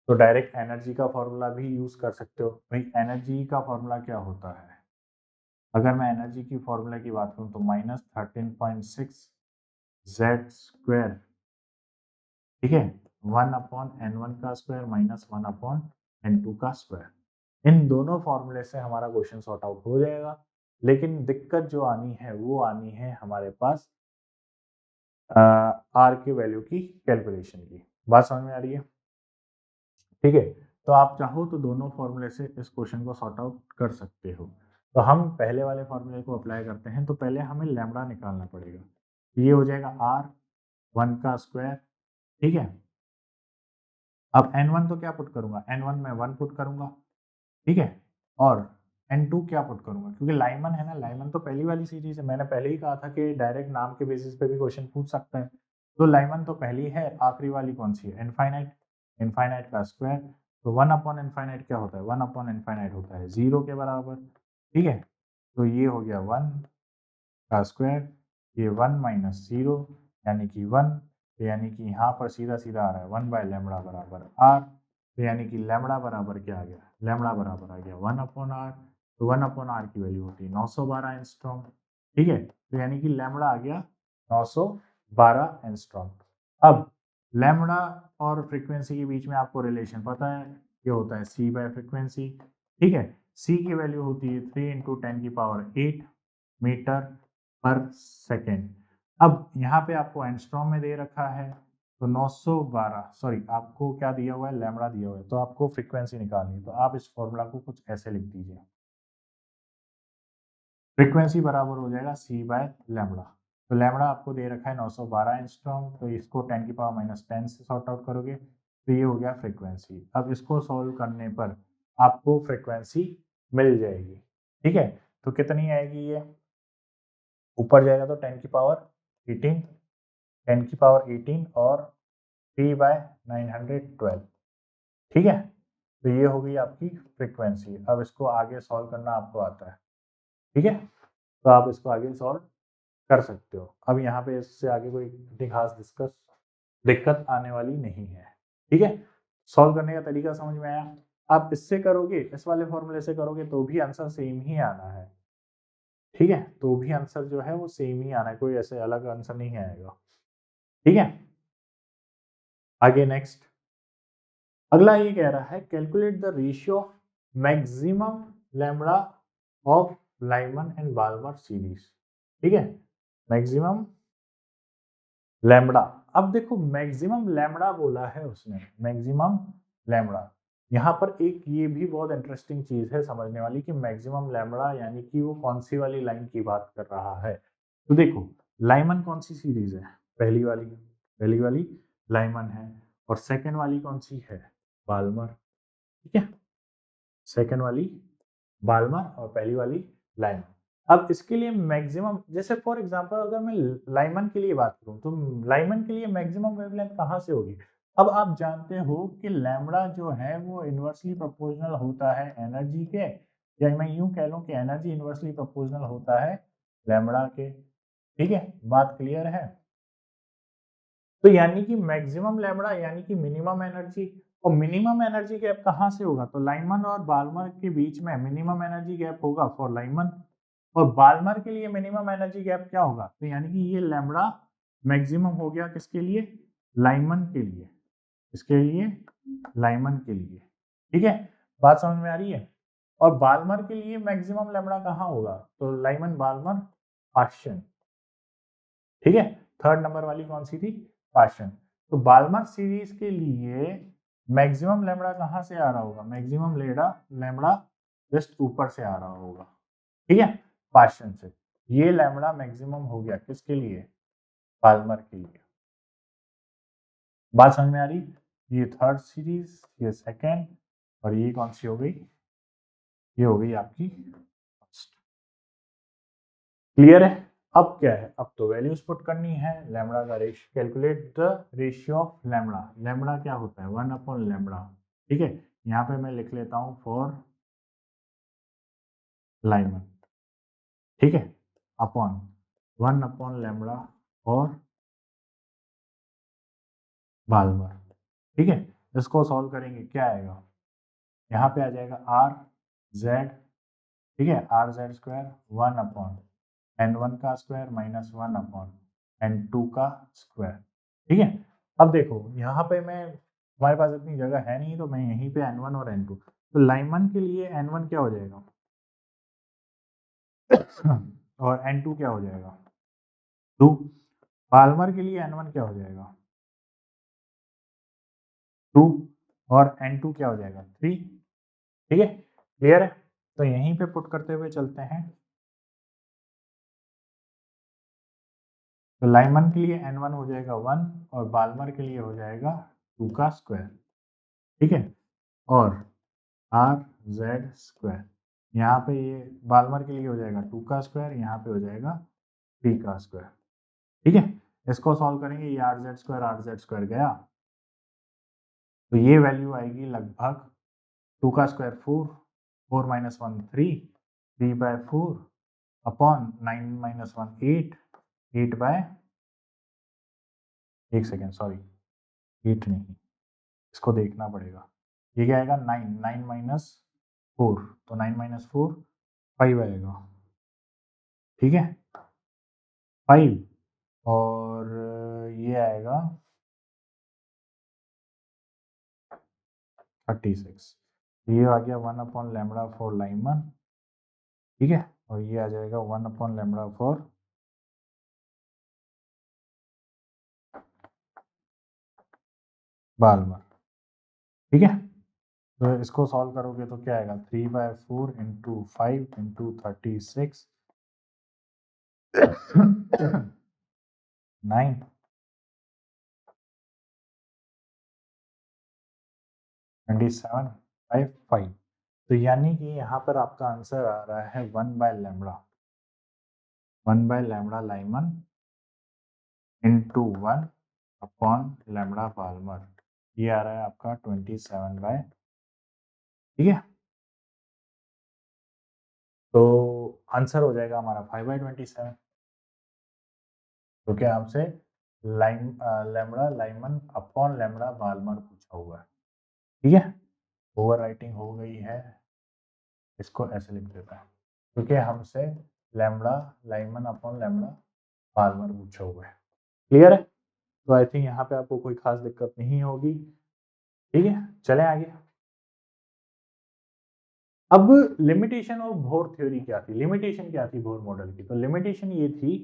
तो डायरेक्ट एनर्जी का फॉर्मूला भी यूज कर सकते हो। भाई एनर्जी का फॉर्मूला क्या होता है, अगर मैं एनर्जी की फॉर्मूला की बात करूं तो -13.6 जेड स्क्वायर, ठीक है, 1/n1 का स्क्वायर माइनस 1/n2 का स्क्वायर। इन दोनों फॉर्मूले से हमारा क्वेश्चन सॉर्ट आउट हो जाएगा। लेकिन दिक्कत जो आनी है वो आनी है हमारे पास आर की वैल्यू की कैलकुलेशन की। बात समझ में आ रही है? ठीक है, तो आप चाहो तो दोनों फॉर्मूले से इस क्वेश्चन को सॉर्ट आउट कर सकते हो। तो हम पहले वाले फॉर्मूले को अप्लाई करते हैं। तो पहले हमें लैम्बडा निकालना पड़ेगा, ये हो जाएगा r 1 का स्क्वायर। ठीक है, अब n1 तो क्या पुट करूंगा, n1 में 1 पुट करूंगा। ठीक है, और N2 क्या पुट करूंगा, क्योंकि लाइमन है ना, लाइमन तो पहली वाली सीरीज है, मैंने पहले ही कहा था कि डायरेक्ट नाम के बेसिस पे भी क्वेश्चन पूछ सकता है। तो लाइमन तो पहली है, आखिरी वाली कौन सी है, इनफाइनाइट, इनफाइनाइट का स्क्वायर, तो 1 अपॉन इनफाइनाइट क्या होता है, 1 अपॉन इनफाइनाइट होता है 0 के बराबर, ठीक है। तो ये हो गया 1 का स्क्वायर, ये 1 माइनस 0 यानी कि 1, यानी कि यहाँ पर सीधा सीधा आ रहा है 1 बाय लैम्बडा बराबर आर, तो यानी कि लैम्बडा बराबर क्या आ गया, लैम्बडा बराबर आ गया 1 अपॉन आर, तो 1 अपॉन आर की वैल्यू होती है 912 एंगस्ट्रॉम, ठीक है। तो यानी कि लैम्बडा आ गया 912 एंगस्ट्रॉम। अब लैम्बडा और फ्रीक्वेंसी के बीच में आपको रिलेशन पता है, ये होता है सी बाय फ्रीक्वेंसी, ठीक है। सी की वैल्यू होती है 3 इंटू 10 की पावर 8 मीटर पर सेकेंड। अब यहाँ पे आपको एंगस्ट्रॉम में दे रखा है, तो 912, सॉरी आपको क्या दिया हुआ है, लैम्बडा दिया हुआ है, तो आपको फ्रीक्वेंसी निकालनी है, तो आप इस फॉर्मूला को कुछ ऐसे लिख दीजिए, फ्रीक्वेंसी बराबर हो जाएगा सी बाय लैम्बडा। तो लैम्बडा आपको दे रखा है 912 एंगस्ट्रॉम, तो इसको 10 की पावर माइनस 10 से सॉर्ट आउट करोगे तो ये हो गया फ्रीक्वेंसी। अब इसको सॉल्व करने पर आपको फ्रीक्वेंसी मिल जाएगी, ठीक है। तो कितनी आएगी ये, ऊपर जाएगा तो 10 की पावर 18, 10 की पावर 18 और 3 बाय 912, ठीक है। तो ये हो गई आपकी फ्रीक्वेंसी। अब इसको आगे सॉल्व करना आपको आता है, ठीक है, तो आप इसको आगे सॉल्व कर सकते हो। अब यहाँ पे इससे आगे कोई इतनी खास दिक्कत आने वाली नहीं है, ठीक है। सॉल्व करने का तरीका समझ में आया। आप इससे करोगे, इस वाले फॉर्मूले से करोगे तो भी आंसर सेम ही आना है, ठीक है, तो भी आंसर जो है वो सेम ही आना है, कोई ऐसे अलग आंसर नहीं आएगा, ठीक है। आगे नेक्स्ट, अगला ये कह रहा है calculate the ratio of maximum lambda of Lyman and Balmer series, ठीक है, मैक्सिमम लैम्बडा। अब देखो मैक्सिमम लैम्बडा बोला है उसने, मैक्सिमम लैम्बडा, यहाँ पर एक ये भी बहुत इंटरेस्टिंग चीज है समझने वाली कि मैक्सिमम लैम्बडा यानी कि वो कौन सी वाली लाइन की बात कर रहा है। तो देखो लाइमन कौन सी सीरीज है, पहली वाली, पहली वाली लाइमन है, और सेकेंड वाली कौन सी है, बाल्मर, ठीक है, सेकेंड वाली बाल्मर और पहली वाली लाइमन। अब इसके लिए मैक्सिमम, जैसे फॉर एग्जांपल अगर मैं लाइमन के लिए बात करूं तो लाइमन के लिए मैक्सिमम वेवलेंथ कहां से होगी। अब आप जानते हो कि लैम्बडा जो है वो इनवर्सली प्रोपोर्शनल होता है एनर्जी के, या मैं यूं कह लूं कि एनर्जी इनवर्सली प्रोपोर्शनल होता है लैम्बडा के, ठीक है, बात क्लियर है। तो यानी कि मैक्सिमम लैम्बडा यानी कि मिनिमम एनर्जी, और मिनिमम एनर्जी गैप कहाँ से होगा, तो लाइमन और बाल्मर के बीच में मिनिमम एनर्जी गैप होगा फॉर लाइमन, और बाल्मर के लिए मिनिमम एनर्जी गैप क्या होगा, तो यानी कि ये लैम्बडा मैक्सिमम हो गया किसके लिए, लाइमन के लिए, इसके लिए लाइमन के लिए, ठीक है, बात समझ में आ रही है। और बाल्मर के लिए मैक्सिमम लैम्बडा कहाँ होगा, तो लाइमन बाल्मर क्वेश्चन, ठीक है, थर्ड नंबर वाली कौन सी थी, क्वेश्चन। तो बाल्मर सीरीज के लिए मैक्सिमम लैम्बडा कहाँ से आ रहा होगा, मैक्सिमम लैम्बडा जस्ट ऊपर से आ रहा होगा, ठीक है, क्वेश्चन से। ये लैम्बडा मैक्सिमम हो गया किसके लिए, बाल्मर के लिए, बात समझ में आ रही। ये थर्ड सीरीज, ये सेकेंड, और ये कौन सी हो गई, ये हो गई आपकी फर्स्ट, क्लियर है। अब क्या है, अब तो वैल्यूज पुट करनी है, लैम्बडा का ratio, calculate the ratio of lambda, lambda क्या होता है 1 अपॉन लैम्बडा, ठीक है, यहाँ पे मैं लिख लेता हूँ फॉर लाइमन, ठीक है, अपॉन 1 अपॉन लैम्बडा और बाल्मर, ठीक है। इसको सॉल्व करेंगे क्या आएगा, यहाँ पे आ जाएगा आर जेड, ठीक है, are Z square 1 upon n1 का स्क्वायर माइनस 1 अपॉन n2 का स्क्वायर, ठीक है। अब देखो यहाँ पे मैं, हमारे पास इतनी जगह है नहीं, तो मैं यहीं पे n1 और n2, तो लाइमन के लिए n1 क्या हो जाएगा और n2 क्या हो जाएगा 2, पाल्मर के लिए n1 क्या हो जाएगा 2, और n2 क्या हो जाएगा 3, ठीक है, क्लियर है। तो यहीं पे पुट करते हुए चलते हैं, तो लाइमन के लिए n1 हो जाएगा 1 और बाल्मर के लिए हो जाएगा 2 का स्क्वायर, ठीक है, और आर जेड स्क्वायर, यहाँ पे ये बाल्मर के लिए हो जाएगा 2 का स्क्वायर, यहाँ पे हो जाएगा 3 का स्क्वायर। ठीक है, इसको सॉल्व करेंगे, ये आर जेड स्क्वायर गया, तो ये वैल्यू आएगी लगभग 2 का square 4, 4 minus 1 3, 3 by 4 upon 9 minus 1 8, 8 by, एक सेकेंड सॉरी 8 नहीं, इसको देखना पड़ेगा, ये क्या आएगा 9, 9 माइनस 4, तो 9 माइनस 4 5 आएगा। ठीक है, 5 और ये आएगा 36, ये आ गया 1 अपॉन लैम्बडा फॉर लाइमन। ठीक है, और ये आ जाएगा 1 अपॉन लैम्बडा फॉर बाल्मर। ठीक है, तो इसको सॉल्व करोगे तो क्या आएगा 3 बाय 4 इंटू 5 इंटू 36 9 27 बाय 5, तो यानी कि यहाँ पर आपका आंसर आ रहा है 1 by lambda, 1 by lambda Lyman into 1 upon lambda Balmer, ये आ रहा है आपका 27 बाय। ठीक है, तो आंसर हो जाएगा हमारा 5 बाय 27, क्योंकि आपसे lambda Lyman upon lambda Balmer पूछा हुआ है। ठीक है, ओवर राइटिंग हो गई है, इसको ऐसे लिख देता है, क्योंकि हमसे lambda Lyman upon lambda Balmer पूछा हुआ है। क्लियर है, तो आई थिंक यहाँ पे आपको कोई खास दिक्कत नहीं होगी। ठीक है, चलें आगे। अब लिमिटेशन ऑफ बोर थ्योरी क्या थी, लिमिटेशन क्या थी बोर मॉडल की, तो लिमिटेशन ये थी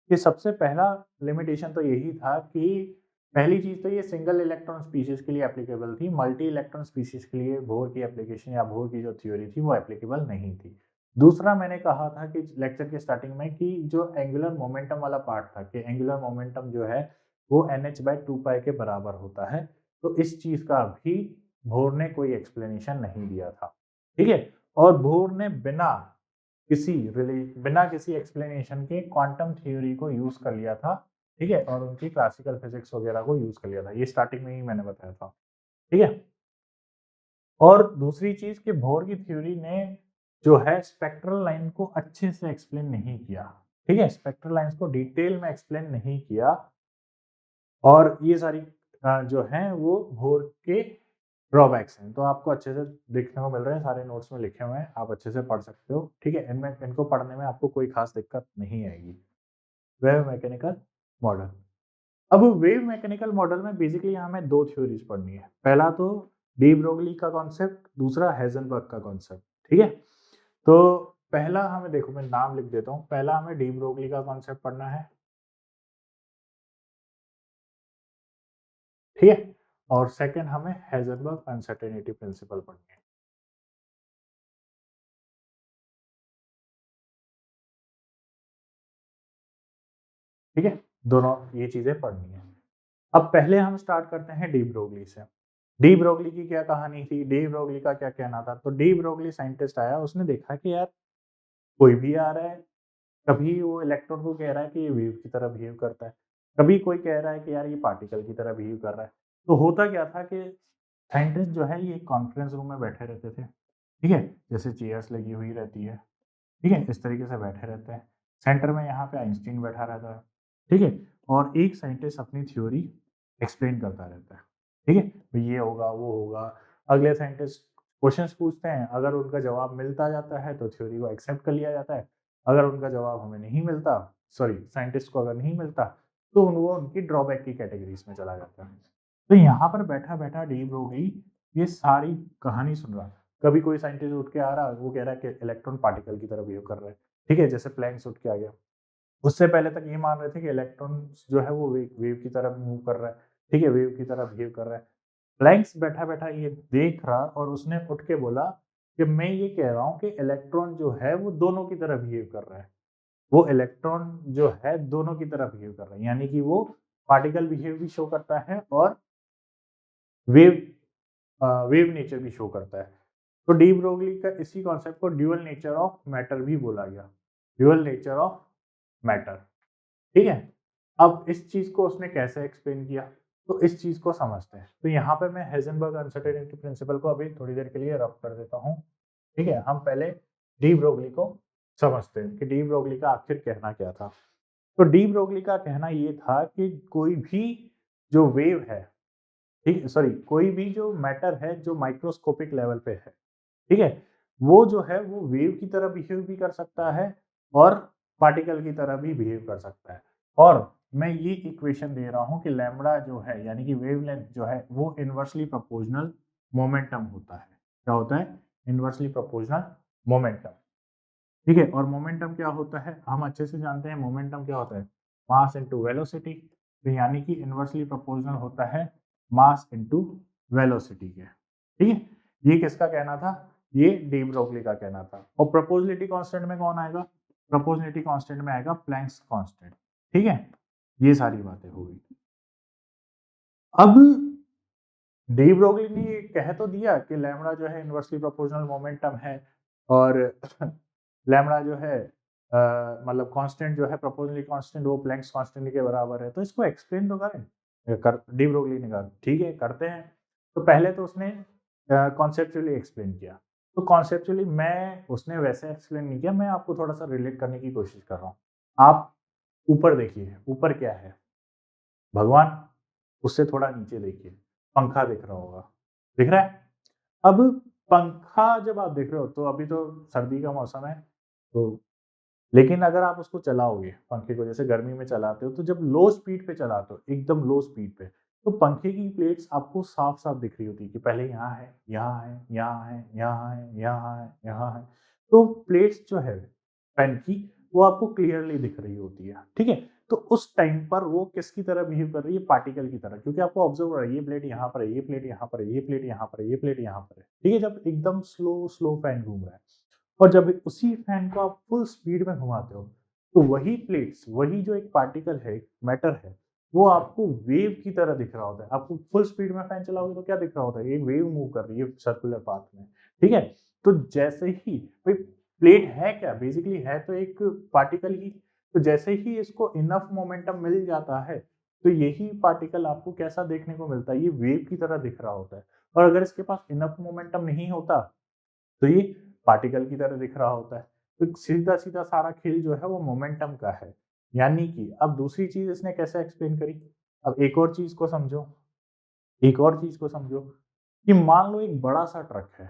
कि सबसे पहला लिमिटेशन तो यही था कि पहली चीज तो ये सिंगल इलेक्ट्रॉन स्पीशीज के लिए एप्लीकेबल थी, मल्टी इलेक्ट्रॉन स्पीशीज के लिए बोर की एप्लीकेशन या बोर की जो थ्योरी थी वो एप्लीकेबल नहीं थी। दूसरा मैंने कहा था कि लेक्चर के स्टार्टिंग में कि जो एंगुलर मोमेंटम वाला पार्ट था कि एंगुलर मोमेंटम जो है वो NH बाय 2 पाई के बराबर होता है, तो इस चीज का भी बोर ने कोई एक्सप्लेनेशन नहीं दिया था। ठीक है, और बोर ने बिना किसी एक्सप्लेनेशन के क्वांटम थ्योरी को यूज कर लिया था। ठीक है, और उनकी क्लासिकल फिजिक्स वगैरह को यूज कर लिया था, ये स्टार्टिंग में ही मैंने बताया था। ठीक है, और दूसरी चीज कि बोर की थ्योरी ने जो है स्पेक्ट्रल लाइन को अच्छे से एक्सप्लेन नहीं किया। ठीक है, स्पेक्ट्रल लाइंस को डिटेल में एक्सप्लेन नहीं किया, और ये सारी जो हैं वो बोर के ड्रॉबैक्स हैं, तो आपको अच्छे से देखने को मिल रहे हैं, सारे नोट्स में लिखे हुए हैं, आप अच्छे से पढ़ सकते हो। ठीक है, इनमें इनको पढ़ने में आपको कोई खास दिक्कत नहीं आएगी। वेव मैकेनिकल मॉडल, अब वेव मैकेनिकल मॉडल में बेसिकली हमें दो थ्योरीज पढ़नी है, पहला तो डी ब्रोगली का कॉन्सेप्ट, दूसरा हेजनबर्ग का कॉन्सेप्ट। ठीक है, तो पहला हमें देखो, मैं नाम लिख देता हूँ, पहला हमें डी ब्रोगली का कॉन्सेप्ट पढ़ना है। ठीक है, और सेकंड हमें हेजनबर्ग अनसर्टेनिटी प्रिंसिपल पढ़नी है। ठीक है, दोनों ये चीजें पढ़नी है। अब पहले हम स्टार्ट करते हैं डी ब्रोगली से। डी ब्रोगली की क्या कहानी थी, डी ब्रोगली का क्या कहना था, तो डी ब्रोगली साइंटिस्ट आया, उसने देखा कि यार कोई भी आ रहा है, कभी वो इलेक्ट्रॉन को कह रहा है कि ये वेव की तरह बिहेव करता है, कभी कोई कह रहा है कि यार ये पार्टिकल की तरह बिहेव कर रहा है। तो होता क्या था कि साइंटिस्ट जो है ये कॉन्फ्रेंस रूम में बैठे रहते थे। ठीक है, जैसे चेयर्स लगी हुई रहती है, ठीक है, इस तरीके से बैठे रहते हैं, सेंटर में यहाँ पे आइंस्टीन बैठा रहता है। ठीक है, और एक साइंटिस्ट अपनी थ्योरी एक्सप्लेन करता रहता है। ठीक है, तो ये होगा वो होगा, अगले साइंटिस्ट क्वेश्चंस पूछते हैं, अगर उनका जवाब मिलता जाता है तो थ्योरी को एक्सेप्ट कर लिया जाता है, अगर उनका जवाब हमें नहीं मिलता, सॉरी साइंटिस्ट को अगर नहीं मिलता, तो वो उनकी ड्रॉबैक की कैटेगरीज में चला जाता है। तो यहाँ पर बैठा बैठा डी ब्रोगली ये सारी कहानी सुन रहा है, कभी कोई साइंटिस्ट उठ के आ रहा है, वो कह रहा है कि इलेक्ट्रॉन पार्टिकल की तरह बिहेव कर रहा है। ठीक है, जैसे प्लैंक्स उठ के आ गया, उससे पहले तक ये मान रहे थे कि इलेक्ट्रॉन जो है वो वेव की तरह मूव कर रहा है। ठीक है, वेव की तरह बिहेव कर रहा है। प्लैंक्स बैठा बैठा ये देख रहा, और उसने उठ के बोला कि मैं ये कह रहा हूँ कि इलेक्ट्रॉन जो है वो दोनों की तरह बिहेव कर रहा है, वो इलेक्ट्रॉन जो है दोनों की तरह बिहेव कर रहा है, यानी कि वो पार्टिकल बिहेव भी शो करता है और वेव वेव नेचर भी शो करता है। तो डी ब्रोगली का इसी कॉन्सेप्ट को ड्यूअल नेचर ऑफ मैटर भी बोला गया, ड्यूअल नेचर ऑफ मैटर। ठीक है, अब इस चीज को उसने कैसे एक्सप्लेन किया, तो इस चीज को समझते हैं। तो यहाँ पे मैं हेजनबर्ग अनसर्टेनिटी प्रिंसिपल को अभी थोड़ी देर के लिए रब कर देता हूँ। ठीक है, हम पहले डी ब्रोगली को समझते हैं कि डी ब्रोगली का आखिर कहना क्या था। तो डी ब्रोगली का कहना ये था कि कोई भी जो वेव है, ठीक, सॉरी, कोई भी जो मैटर है जो माइक्रोस्कोपिक लेवल पे है, ठीक है, वो जो है वो वेव की तरह बिहेव भी कर सकता है और पार्टिकल की तरह भी बिहेव कर सकता है। और मैं ये इक्वेशन दे रहा हूँ कि लैम्बडा जो है यानी कि वेवलेंथ जो है वो इनवर्सली प्रोपोर्शनल मोमेंटम होता है। क्या होता है? Inversely proportional momentum. ठीक है, और मोमेंटम क्या होता है हम अच्छे से जानते हैं। मोमेंटम क्या होता है? Mass into velocity. तो यानी कि इनवर्सली प्रोपोर्शनल होता है मास इनटू वेलोसिटी के। ठीक है, ये किसका कहना था? ये डी ब्रोगली का कहना था। और प्रोपोर्शनलिटी कांस्टेंट में कौन आएगा? प्रोपोर्शनलिटी कांस्टेंट में आएगा प्लैंक्स कांस्टेंट। ठीक है, ये सारी बातें हो गई। अब डी ब्रोगली ने ये कह तो दिया कि लैम्बडा जो है इनवर्सली प्रोपोर्शनल मोमेंटम है और लैम्बडा जो है मतलब कांस्टेंट जो है प्रोपोर्शनली कांस्टेंट वो प्लैंक्स कांस्टेंट के बराबर है। तो इसको एक्सप्लेन तो करें। डी ब्रोगली ने कहा ठीक है करते हैं। तो पहले तो उसने कॉन्सेप्चुअली एक्सप्लेन किया। तो कॉन्सेप्चुअली मैं उसने वैसे एक्सप्लेन नहीं किया, मैं आपको थोड़ा सा रिलेट करने की कोशिश कर रहा हूँ। आप ऊपर देखिए, ऊपर क्या है? भगवान। उससे थोड़ा नीचे देखिए, पंखा दिख रहा होगा, दिख रहा है? अब पंखा जब आप देख रहे हो तो अभी तो सर्दी का मौसम है, तो लेकिन अगर आप उसको चलाओगे पंखे को, जैसे गर्मी में चलाते हो, तो जब लो स्पीड पे चलाते हो, एकदम लो स्पीड पे, तो पंखे की प्लेट्स आपको साफ साफ दिख रही होती है कि पहले यहाँ है, यहाँ है, यहाँ है, यहाँ है, यहाँ है, यहाँ है। तो प्लेट्स जो है पेन की वो आपको क्लियरली दिख रही होती है। ठीक है, तो उस टाइम पर वो किसकी तरह बिहेव कर रही है? पार्टिकल की तरह, क्योंकि आपको ऑब्जर्व हो रहा है ये प्लेट यहाँ पर है, ये प्लेट यहाँ पर है, ये प्लेट यहाँ पर है, ये प्लेट यहाँ पर है। ठीक है, जब एकदम स्लो स्लो फैन घूम रहा है और जब उसी फैन को आप फुल स्पीड में घुमाते हो, तो वही प्लेट्स, वही जो एक पार्टिकल है, मैटर है, वो आपको वेव की तरह दिख रहा होता है। आपको फुल स्पीड में फैन चलाओगे तो क्या दिख रहा होता है? एक वेव मूव कर रही है सर्कुलर पाथ में। ठीक है, तो जैसे ही भाई प्लेट है क्या? बेसिकली है तो एक पार्टिकल ही। तो जैसे ही इसको इनफ मोमेंटम मिल जाता है तो यही पार्टिकल आपको कैसा देखने को मिलता है? ये वेव की तरह दिख रहा होता है। और अगर इसके पास इनफ मोमेंटम नहीं होता तो ये पार्टिकल की तरह दिख रहा होता है। तो सीधा सीधा सारा खेल जो है वो मोमेंटम का है। यानी कि अब दूसरी चीज इसने कैसे एक्सप्लेन करी? अब एक और चीज को समझो, एक और चीज को समझो कि मान लो एक बड़ा सा ट्रक है।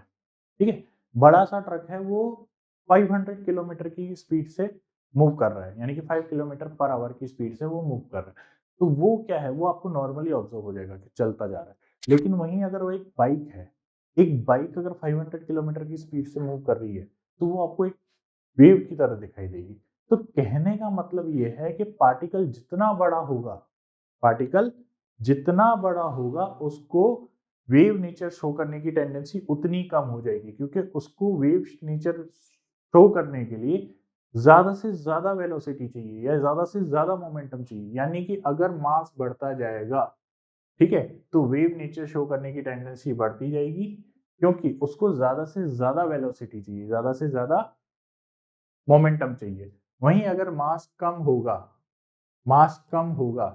ठीक है, बड़ा सा ट्रक है, वो 500 किलोमीटर की स्पीड से मूव कर रहा है, यानी कि 5 किलोमीटर पर आवर की स्पीड से वो मूव कर रहा है। तो वो क्या है? वो आपको नॉर्मली ऑब्जर्व हो जाएगा कि चलता जा रहा है। लेकिन वहीं अगर वो एक बाइक है, एक बाइक अगर 500 किलोमीटर की स्पीड से मूव कर रही है, तो वो आपको एक वेव की तरह दिखाई देगी। तो कहने का मतलब ये है कि पार्टिकल जितना बड़ा होगा, पार्टिकल जितना बड़ा होगा, उसको वेव नेचर शो करने की टेंडेंसी उतनी कम हो जाएगी, क्योंकि उसको वेव नेचर शो करने के लिए ज्यादा से ज्यादा वेलोसिटी चाहिए या ज्यादा से ज्यादा मोमेंटम चाहिए। यानी कि अगर मास बढ़ता जाएगा, ठीक है, तो वेव नेचर शो करने की टेंडेंसी बढ़ती जाएगी, क्योंकि उसको ज्यादा से ज्यादा वेलोसिटी चाहिए, ज्यादा से ज्यादा मोमेंटम चाहिए। वहीं अगर मास कम होगा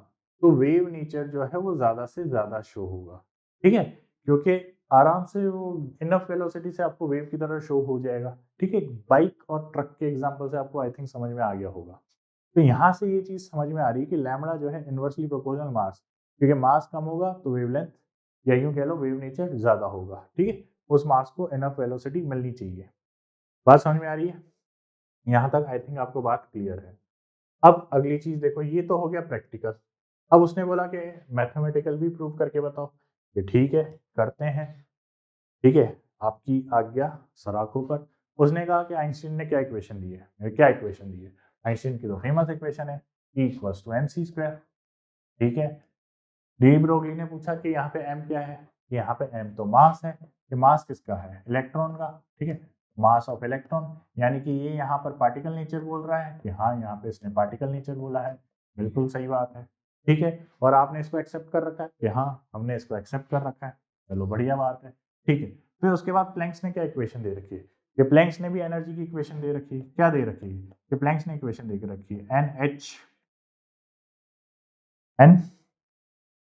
तो वेव नेचर जो है वो ज्यादा से ज्यादा शो होगा। ठीक है, क्योंकि आराम से वो इनफ वेलोसिटी से आपको वेव की तरह शो हो जाएगा। ठीक है, बाइक और ट्रक के एग्जांपल से आपको आई थिंक समझ में आ गया होगा। तो यहाँ से ये चीज समझ में आ रही है कि लैम्बडा जो है इनवर्सली प्रोपोर्शनल मास, क्योंकि मास कम होगा तो वेवलेंथ या यूं कह लो वेव नेचर ज्यादा होगा। ठीक है, उस मास को इनफ वेलोसिटी मिलनी चाहिए। बात समझ में आ रही है? यहाँ तक आई थिंक आपको बात क्लियर है। अब अगली चीज देखो, ये तो हो गया प्रैक्टिकल। अब उसने बोला कि मैथमेटिकल भी प्रूव करके बताओ। कि ठीक है, करते हैं। ठीक है, आपकी आज्ञा सराखों पर। उसने कहा कि आइंस्टीन ने क्या इक्वेशन दी है? क्या इक्वेशन दी है? आइंस्टीन की तो फेमस इक्वेशन है, E equals to mc square. ठीक है, डी ब्रोगली ने पूछा कि यहाँ पे m क्या है? यहाँ पे m तो मास है। ये मास किसका है? इलेक्ट्रॉन का। ठीक है, मास ऑफ इलेक्ट्रॉन, यानी कि ये यहाँ पर पार्टिकल नेचर बोल रहा है कि हाँ, यहाँ पे इसने पार्टिकल नेचर बोला है। बिल्कुल सही बात है। ठीक है, और आपने इसको एक्सेप्ट कर रखा है कि हाँ, हमने इसको एक्सेप्ट कर रखा है। चलो बढ़िया बात है। ठीक है, फिर उसके बाद प्लैंक्स ने क्या इक्वेशन दे रखी है, कि प्लैंक्स ने भी एनर्जी की इक्वेशन दे रखी है, क्या दे रखी है, कि प्लैंक्स ने इक्वेशन दे रखी है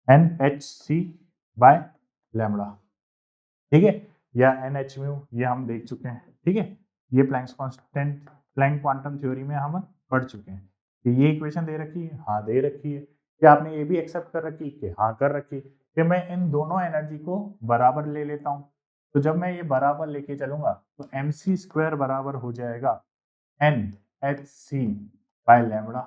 NHC बाय लैम्बडा, ठीक है, या NH म्यू, ये हम देख चुके हैं, ठीक है, ये Planck's constant Planck quantum theory में हम पढ़ चुके हैं कि ये इक्वेशन दे रखी है, हाँ दे रखी है, कि आपने ये भी एक्सेप्ट कर रखी है कि हाँ कर रखी है, कि मैं इन दोनों एनर्जी को बराबर ले लेता हूँ, तो जब मैं ये बराबर लेके चलूंगा तो mc स्क्वायर बराबर हो जाएगा NHC बाय लैम्बडा,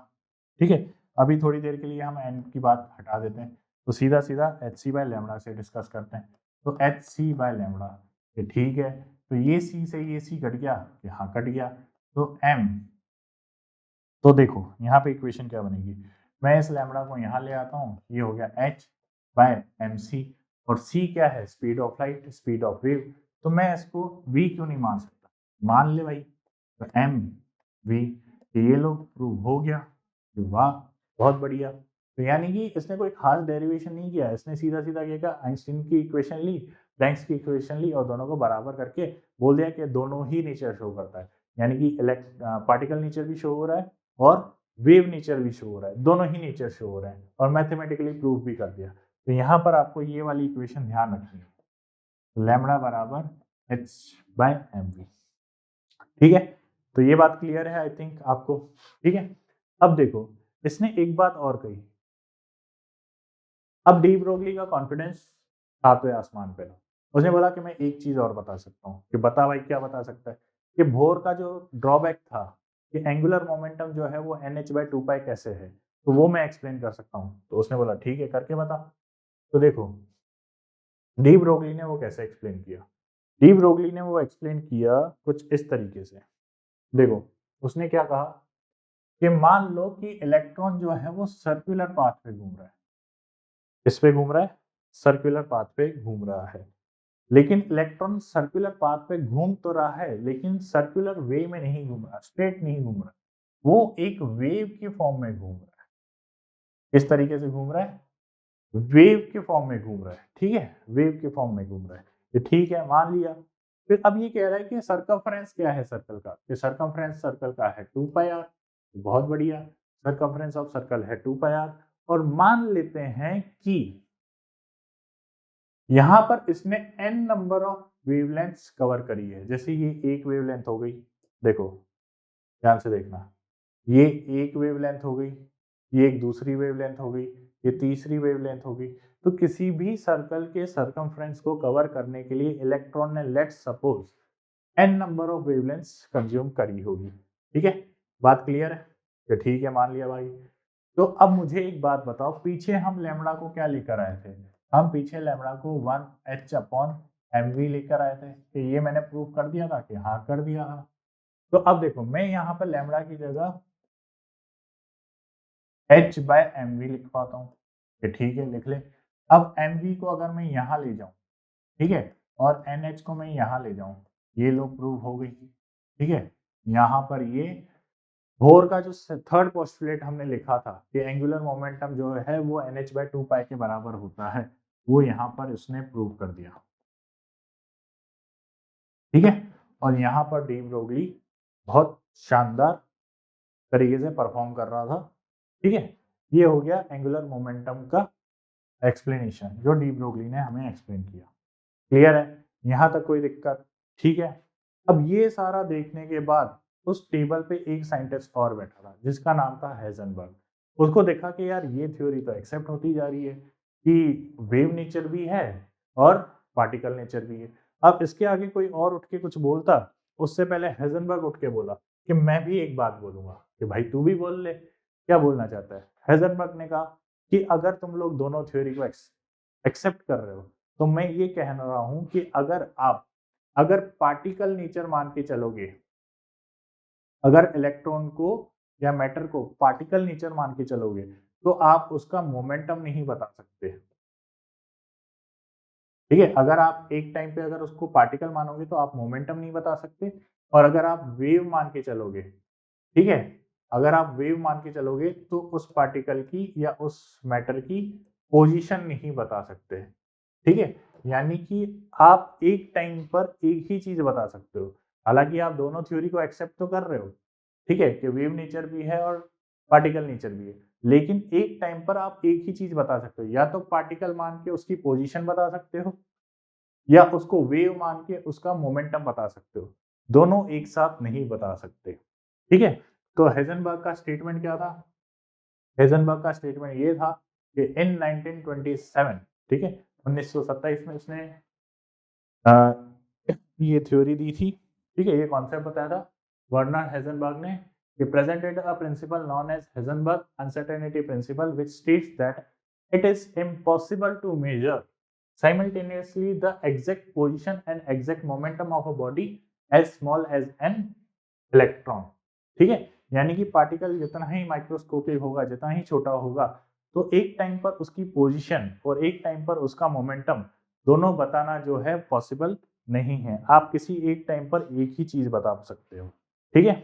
ठीक है। अभी थोड़ी देर के लिए हम n की बात हटा देते हैं, तो सीधा सीधा HC बाय लैम्बडा से डिस्कस करते हैं, तो HC बाय लैम्बडा, ये ठीक है, तो ये C से ये C कट गया, यहाँ कट गया, तो m, तो देखो यहाँ पे इक्वेशन क्या बनेगी, मैं इस लैम्बडा को यहाँ ले आता हूँ, ये हो गया h बाय mc, और c क्या है, speed of light, speed of wave, तो मैं इसको v क्यों नहीं मान सकता, मान ले भाई, तो m v, ये लो प्रूव हो गया, वाह बहुत बढ़िया। तो यानी कि इसने कोई खास डेरिवेशन नहीं किया, इसने सीधा सीधा क्या किया, आइंस्टीन की इक्वेशन ली, प्लैंक्स की इक्वेशन ली और दोनों को बराबर करके बोल दिया कि दोनों ही नेचर शो करता है, यानी कि पार्टिकल नेचर भी शो हो रहा है और वेव नेचर भी शो हो रहा है, दोनों ही नेचर शो हो रहे हैं, और मैथमेटिकली प्रूव भी कर दिया। तो यहाँ पर आपको ये वाली इक्वेशन ध्यान रखनी है, लैम्बडा बराबर h बाय mv, ठीक है। तो ये बात क्लियर है आई थिंक आपको, ठीक है। अब देखो इसने एक बात और कही, अब डी ब्रोगली का कॉन्फिडेंस सातवें आसमान पे था, उसने बोला कि मैं एक चीज और बता सकता हूँ, कि बता भाई क्या बता सकता है, कि बोर का जो ड्रॉबैक था कि एंगुलर मोमेंटम जो है वो NH/2π कैसे है, तो वो मैं एक्सप्लेन कर सकता हूँ, तो उसने बोला ठीक है करके बता। तो देखो डी ब्रोगली ने वो कैसे एक्सप्लेन किया, डी ब्रोगली ने वो एक्सप्लेन किया कुछ इस तरीके से, देखो उसने क्या कहा कि मान लो कि इलेक्ट्रॉन जो है वो सर्कुलर पाथ पे घूम रहा है, किस पे घूम रहा है, सर्कुलर पाथ पे घूम रहा है, लेकिन इलेक्ट्रॉन सर्कुलर पाथ पे घूम तो रहा है लेकिन सर्कुलर वे में नहीं घूम रहा, स्ट्रेट नहीं घूम रहा, वो एक वेव की फॉर्म में घूम रहा है, किस तरीके से घूम रहा है, वेव के फॉर्म में घूम रहा है, ठीक है, वेव के फॉर्म में घूम रहा है, ये ठीक है मान लिया। फिर अब ये कह रहा है कि सर्कमफ्रेंस क्या है सर्कल का, कि सर्कमफ्रेंस सर्कल का है 2πr, बहुत बढ़िया, सर्कमफ्रेंस ऑफ सर्कल है 2πr, और मान लेते हैं कि यहां पर इसने n number of wavelengths cover करी है, जैसे ये एक वेवलेंथ हो गई, देखो ध्यान से देखना, ये एक वेवलेंथ हो गई, ये एक दूसरी वेवलेंथ हो गई, ये तीसरी वेवलेंथ हो गई, तो किसी भी सर्कल के सर्कमफ्रेंस को कवर करने के लिए इलेक्ट्रॉन ने let's suppose n number of wavelengths consume करी होगी, ठीक है, बात क्लियर है, तो ठीक है मान लिया भाई। तो अब मुझे एक बात बताओ, पीछे हम लैम्बडा को क्या लेकर आए थे, हम पीछे लैम्बडा को 1h/mv लेकर आए थे, तो ये मैंने प्रूव कर दिया था कि हाँ कर दिया था। तो अब देखो मैं यहाँ पर लैम्बडा की जगह h/mv लिख पाता हूँ, कि ठीक है लिख ले। अब mv को अगर मैं यहाँ ले जाऊँ, ठीक है, और nh को मैं यहाँ ले जाऊँ, ये लो प्रूव हो गई, ठीक है। यहाँ पर ये बोर का जो थर्ड पोस्टुलेट हमने लिखा था कि एंगुलर मोमेंटम जो है वो NH/2π के बराबर होता है, वो यहाँ पर इसने प्रूव कर दिया, ठीक है। और यहाँ पर डी ब्रोगली बहुत शानदार तरीके से परफॉर्म कर रहा था, ठीक है। ये हो गया एंगुलर मोमेंटम का एक्सप्लेनेशन जो डी ब्रोगली ने हमें एक्सप्लेन किया, क्लियर है, यहाँ तक कोई दिक्कत, ठीक है। अब ये सारा देखने के बाद उस टेबल पे एक साइंटिस्ट और बैठा था जिसका नाम था हेजनबर्ग, उसको देखा कि यार ये थ्योरी तो एक्सेप्ट होती जा रही है कि वेव नेचर भी है और पार्टिकल नेचर भी है। अब इसके आगे कोई और उठ के कुछ बोलता, उससे पहले हेजनबर्ग उठ के बोला कि मैं भी एक बात बोलूंगा, कि भाई तू भी बोल ले, क्या बोलना चाहता है। हेजनबर्ग ने कहा कि अगर तुम लोग दोनों थ्योरी को एक्सेप्ट कर रहे हो तो मैं ये कह रहा हूं कि अगर पार्टिकल नेचर मान के चलोगे, अगर इलेक्ट्रॉन को या मैटर को पार्टिकल नेचर मान के चलोगे तो आप उसका मोमेंटम नहीं बता सकते, ठीक है। अगर आप एक टाइम पे अगर उसको पार्टिकल मानोगे तो आप मोमेंटम नहीं बता सकते, और अगर आप वेव मान के चलोगे, ठीक है, अगर आप वेव मान के चलोगे तो उस पार्टिकल की या उस मैटर की पोजीशन नहीं बता सकते, ठीक है। यानी कि आप एक टाइम पर एक ही चीज बता सकते हो। हालांकि आप दोनों थ्योरी को एक्सेप्ट तो कर रहे हो, ठीक है, कि वेव नेचर भी है और पार्टिकल नेचर भी है, लेकिन एक टाइम पर आप एक ही चीज बता सकते हो। या तो पार्टिकल मान के उसकी पोजीशन बता सकते हो, या उसको वेव मान के उसका मोमेंटम बता सकते हो। दोनों एक साथ नहीं बता सकते, ठीक है। तो हेजनबर्ग का स्टेटमेंट क्या था? हेजनबर्ग का स्टेटमेंट ये था कि इन 1927, ठीक है, 1927 में उसने ये थ्योरी दी थी, ठीक है, ये कॉन्सेप्ट बताया था वर्नर हेजनबर्ग ने। he presented a principle known as Heisenberg uncertainty principle, which states that it is impossible to measure simultaneously the exact position and exact momentum of a body as small as an electron, ठीक है। यानी कि particle जितना ही microscopic होगा, जितना ही छोटा होगा, तो एक टाइम पर उसकी पोजीशन और एक टाइम पर उसका मोमेंटम दोनों बताना जो है पॉसिबल नहीं है। आप किसी एक टाइम पर एक ही चीज बता सकते हो, ठीक है।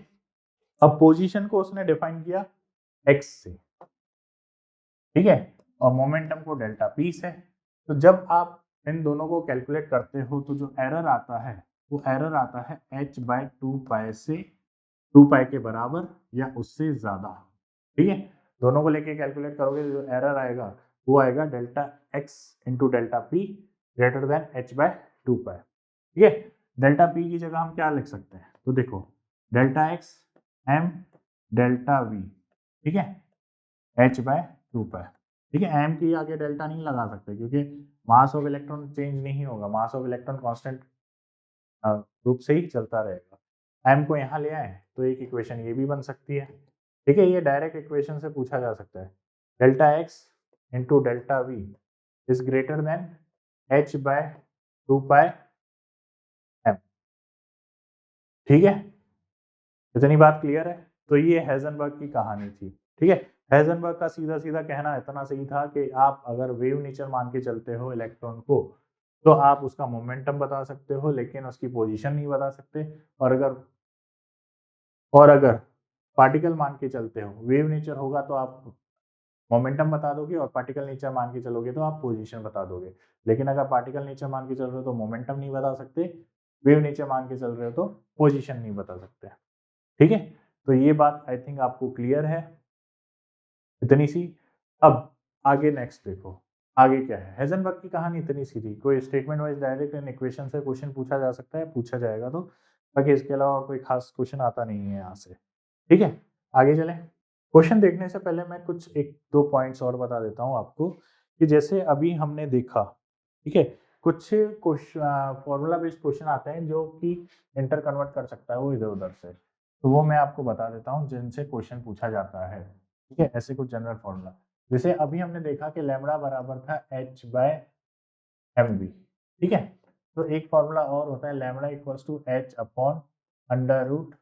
अब पोजीशन को उसने डिफाइन किया x से, ठीक है, और मोमेंटम को डेल्टा p से। तो जब आप इन दोनों को कैलकुलेट करते हो तो जो एरर आता है वो एरर आता है h/2 से 2 के बराबर या उससे ज्यादा, ठीक है। दोनों को लेके कैलकुलेट करोगे जो एरर आएगा वो आएगा delta x into delta P greater than h/2, ठीक है। डेल्टा पी की जगह हम क्या लिख सकते हैं? तो देखो delta x m delta v, ठीक है, h/2, ठीक है। m की आगे डेल्टा नहीं लगा सकते क्योंकि मास ऑफ इलेक्ट्रॉन चेंज नहीं होगा, मास ऑफ इलेक्ट्रॉन कांस्टेंट रूप से ही चलता रहेगा। m को यहाँ ले आए तो एक इक्वेशन ये भी बन सकती है, ठीक है। ये डायरेक्ट इक्वेशन से पूछा जा सकता है, delta x into delta we is greater than h/2 m, ठीक है। इतनी बात क्लियर है? तो ये हेजनबर्ग की कहानी थी, ठीक है। हेजनबर्ग का सीधा सीधा कहना इतना सही था कि आप अगर वेव नेचर मान के चलते हो इलेक्ट्रॉन को, तो आप उसका मोमेंटम बता सकते हो लेकिन उसकी पोजीशन नहीं बता सकते। और अगर पार्टिकल मान के चलते हो, वेव नेचर होगा तो आप मोमेंटम बता दोगे, और पार्टिकल नेचर मान के चलोगे तो आप पोजीशन बता दोगे। लेकिन अगर पार्टिकल नेचर मान के चल रहे हो तो मोमेंटम नहीं बता सकते, वेव नेचर मान के चल रहे हो तो पोजीशन नहीं बता सकते, ठीक है। तो ये बात आई थिंक आपको क्लियर है, इतनी सी। अब आगे नेक्स्ट देखो, आगे क्या है। हेजनबर्ग की कहानी इतनी सी थी। कोई statement wise direct in equation से क्वेश्चन पूछा जा सकता है, पूछा जाएगा तो, बाकी इसके अलावा और कोई खास क्वेश्चन आता नहीं है यहाँ से, ठीक है। आगे चलें। क्वेश्चन देखने से पहले मैं कुछ एक दो पॉइंट्स और बता देता हूँ आपको, कि जैसे अभी हमने देखा, ठीक है, कुछ फॉर्मूला बेस्ड क्वेश्चन आते हैं जो कि इंटर कन्वर्ट कर सकता है वो इधर उधर से, तो वो मैं आपको बता देता हूँ जिनसे क्वेश्चन पूछा जाता है, ठीक है। ऐसे कुछ जनरल फॉर्मूला, जैसे अभी हमने देखा कि लैम्बडा बराबर था h/mv, ठीक है। तो एक फॉर्मूला और होता है lambda equals to h upon under root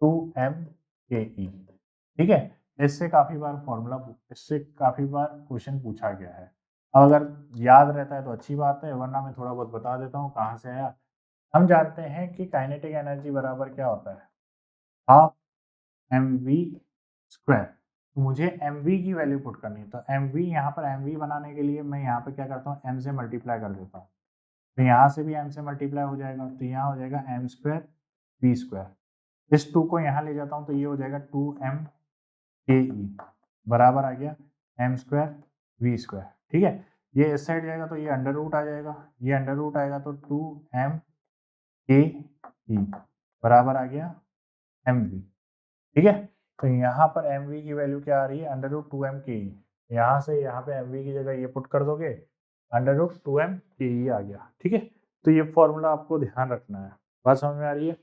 2m/ke, ठीक है। इससे काफी बार क्वेश्चन पूछा गया है। अब अगर याद रहता है तो अच्छी बात है, वरना मैं थोड़ा बहुत बता देता हूँ कहाँ से आया। हम जानते हैं कि काइनेटिक एनर्जी बराबर क्या होता है, हाफ mv²। मुझे mv की वैल्यू पुट करनी है, तो mv यहाँ पर mv बनाने के लिए मैं यहाँ पे क्या करता हूँ, m से मल्टीप्लाई कर देता हूँ। तो यहाँ से भी m से मल्टीप्लाई हो जाएगा, तो यहाँ हो जाएगा m² v²। इस 2 को यहाँ ले जाता हूँ तो ये हो जाएगा 2m/ke बराबर आ गया m² v², ठीक है। ये इस साइड जाएगा तो ये अंडर रूट आ जाएगा, ये अंडर रूट आएगा तो 2m/ke बराबर आ गया mv, ठीक है। तो यहाँ पर mv की वैल्यू क्या आ रही है, अंडर रूट 2m/ke। यहाँ से यहाँ पे mv की जगह ये पुट कर दोगे, अंडर रूट 2m/ke आ गया, ठीक है। तो ये फॉर्मूला आपको ध्यान रखना है, बात समझ में आ रही है।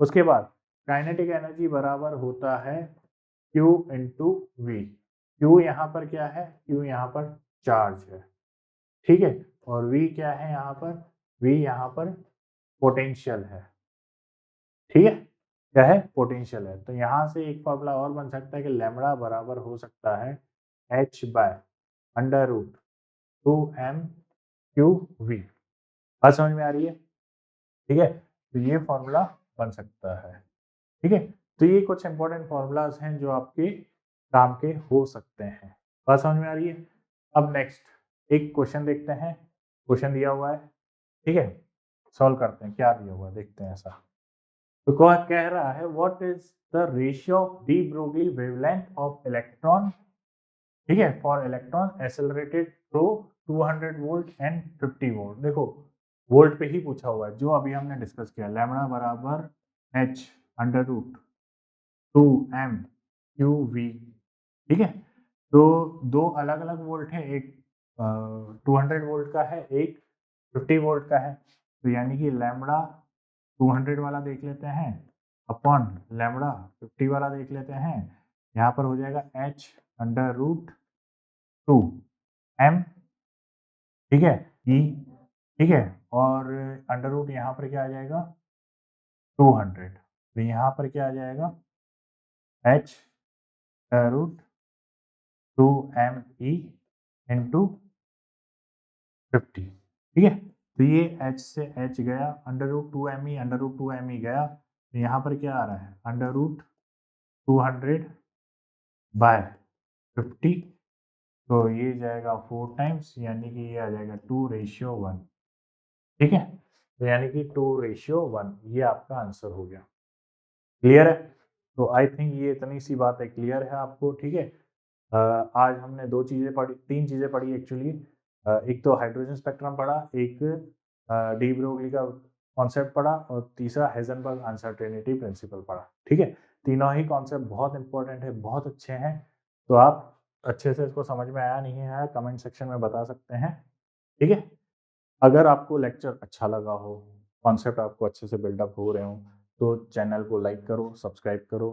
उसके बाद काइनेटिक एनर्जी बराबर होता है Q इंटू वी। Q यहाँ पर क्या है, Q यहाँ पर चार्ज है, ठीक है, और V क्या है यहाँ पर, V यहाँ पर पोटेंशियल है, ठीक है। क्या है, पोटेंशियल है। तो यहाँ से एक फॉर्मूला और बन सकता है कि लैम्बडा बराबर हो सकता है h/अंडर रूट 2m/q_v। बात समझ में आ रही है, ठीक है। तो ये फॉर्मूला बन सकता है, ठीक है। तो ये कुछ इंपॉर्टेंट फॉर्मूलाज हैं जो आपके काम के हो सकते हैं। बात समझ में आ रही है। अब नेक्स्ट एक क्वेश्चन देखते हैं क्वेश्चन दिया हुआ है, ठीक है, सॉल्व करते हैं क्या दिया हुआ देखते हैं ऐसा। तो कह रहा है what is the ratio of de Broglie wavelength of electron, ठीक है, for electron accelerated through 200 volt and 50 volt. देखो वोल्ट पे ही पूछा हुआ है जो अभी हमने डिस्कस किया, लैम्बडा बराबर h under root 2m q V, ठीक है। तो दो अलग अलग वोल्ट है, एक 200 वोल्ट का है, एक 50 वोल्ट का है। तो यानी कि लैम्बडा 200 वाला देख लेते हैं अपॉन लैम्बडा 50 वाला देख लेते हैं, यहाँ पर हो जाएगा h अंडर रूट 2m, ठीक है, ई, ठीक है, और अंडर रूट यहाँ पर क्या आ जाएगा 200, तो यहाँ पर क्या आ जाएगा h root 2m e into 50, ठीक है। तो ये h से h गया, under root 2m e under root 2m e गया, तो यहाँ पर क्या आ रहा है अंडर रूट 200 बाय 50, तो ये जाएगा 4 टाइम्स, यानी कि ये आ जाएगा 2:1, ठीक है। तो यानी कि 2:1, ये आपका आंसर हो गया। क्लियर है? तो आई थिंक ये इतनी सी बात है, क्लियर है आपको, ठीक है। आज हमने दो चीज़ें पढ़ी, तीन चीज़ें पढ़ी एक्चुअली। एक तो हाइड्रोजन स्पेक्ट्रम पढ़ा, एक डी ब्रोगली का कॉन्सेप्ट पढ़ा, और तीसरा हाइजेनबर्ग अनसर्टेनिटी प्रिंसिपल पढ़ा, ठीक है। तीनों ही कॉन्सेप्ट बहुत इंपॉर्टेंट है, बहुत अच्छे हैं। तो आप अच्छे से इसको समझ में आया नहीं आया कमेंट सेक्शन में बता सकते हैं, ठीक है। अगर आपको लेक्चर अच्छा लगा हो, कॉन्सेप्ट आपको अच्छे से बिल्डअप हो रहे हो, तो चैनल को लाइक करो, सब्सक्राइब करो,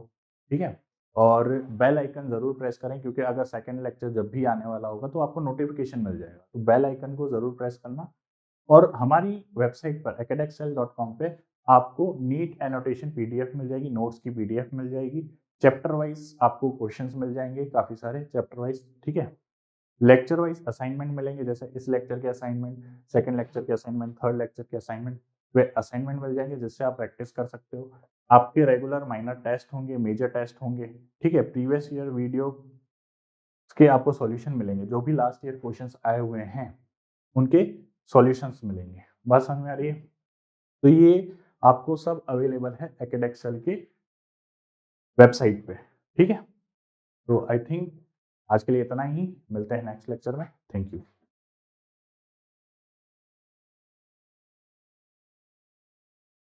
ठीक है, और बेल आइकन ज़रूर प्रेस करें, क्योंकि अगर सेकंड लेक्चर जब भी आने वाला होगा तो आपको नोटिफिकेशन मिल जाएगा। तो बेल आइकन को ज़रूर प्रेस करना, और हमारी वेबसाइट पर acadexcel.com पे आपको नीट एनोटेशन पीडीएफ मिल जाएगी, नोट्स की पीडीएफ मिल जाएगी, चैप्टर वाइज आपको क्वेश्चंस मिल जाएंगे, काफ़ी सारे चैप्टर वाइज, ठीक है। लेक्चर वाइज असाइनमेंट मिलेंगे, जैसे इस लेक्चर के असाइनमेंट, सेकंड लेक्चर के असाइनमेंट, थर्ड लेक्चर के असाइनमेंट, वे असाइनमेंट मिल जाएंगे जिससे आप प्रैक्टिस कर सकते हो। आपके रेगुलर माइनर टेस्ट होंगे, मेजर टेस्ट होंगे, ठीक है। प्रीवियस ईयर वीडियो के आपको सॉल्यूशन मिलेंगे, जो भी लास्ट ईयर क्वेश्चंस आए हुए हैं उनके सॉल्यूशंस मिलेंगे। बात समझ में आ रही है? तो ये आपको सब अवेलेबल है एकेडेक्सल के वेबसाइट पे, ठीक है। तो आई थिंक आज के लिए इतना ही, मिलते हैं नेक्स्ट लेक्चर में। Thank you.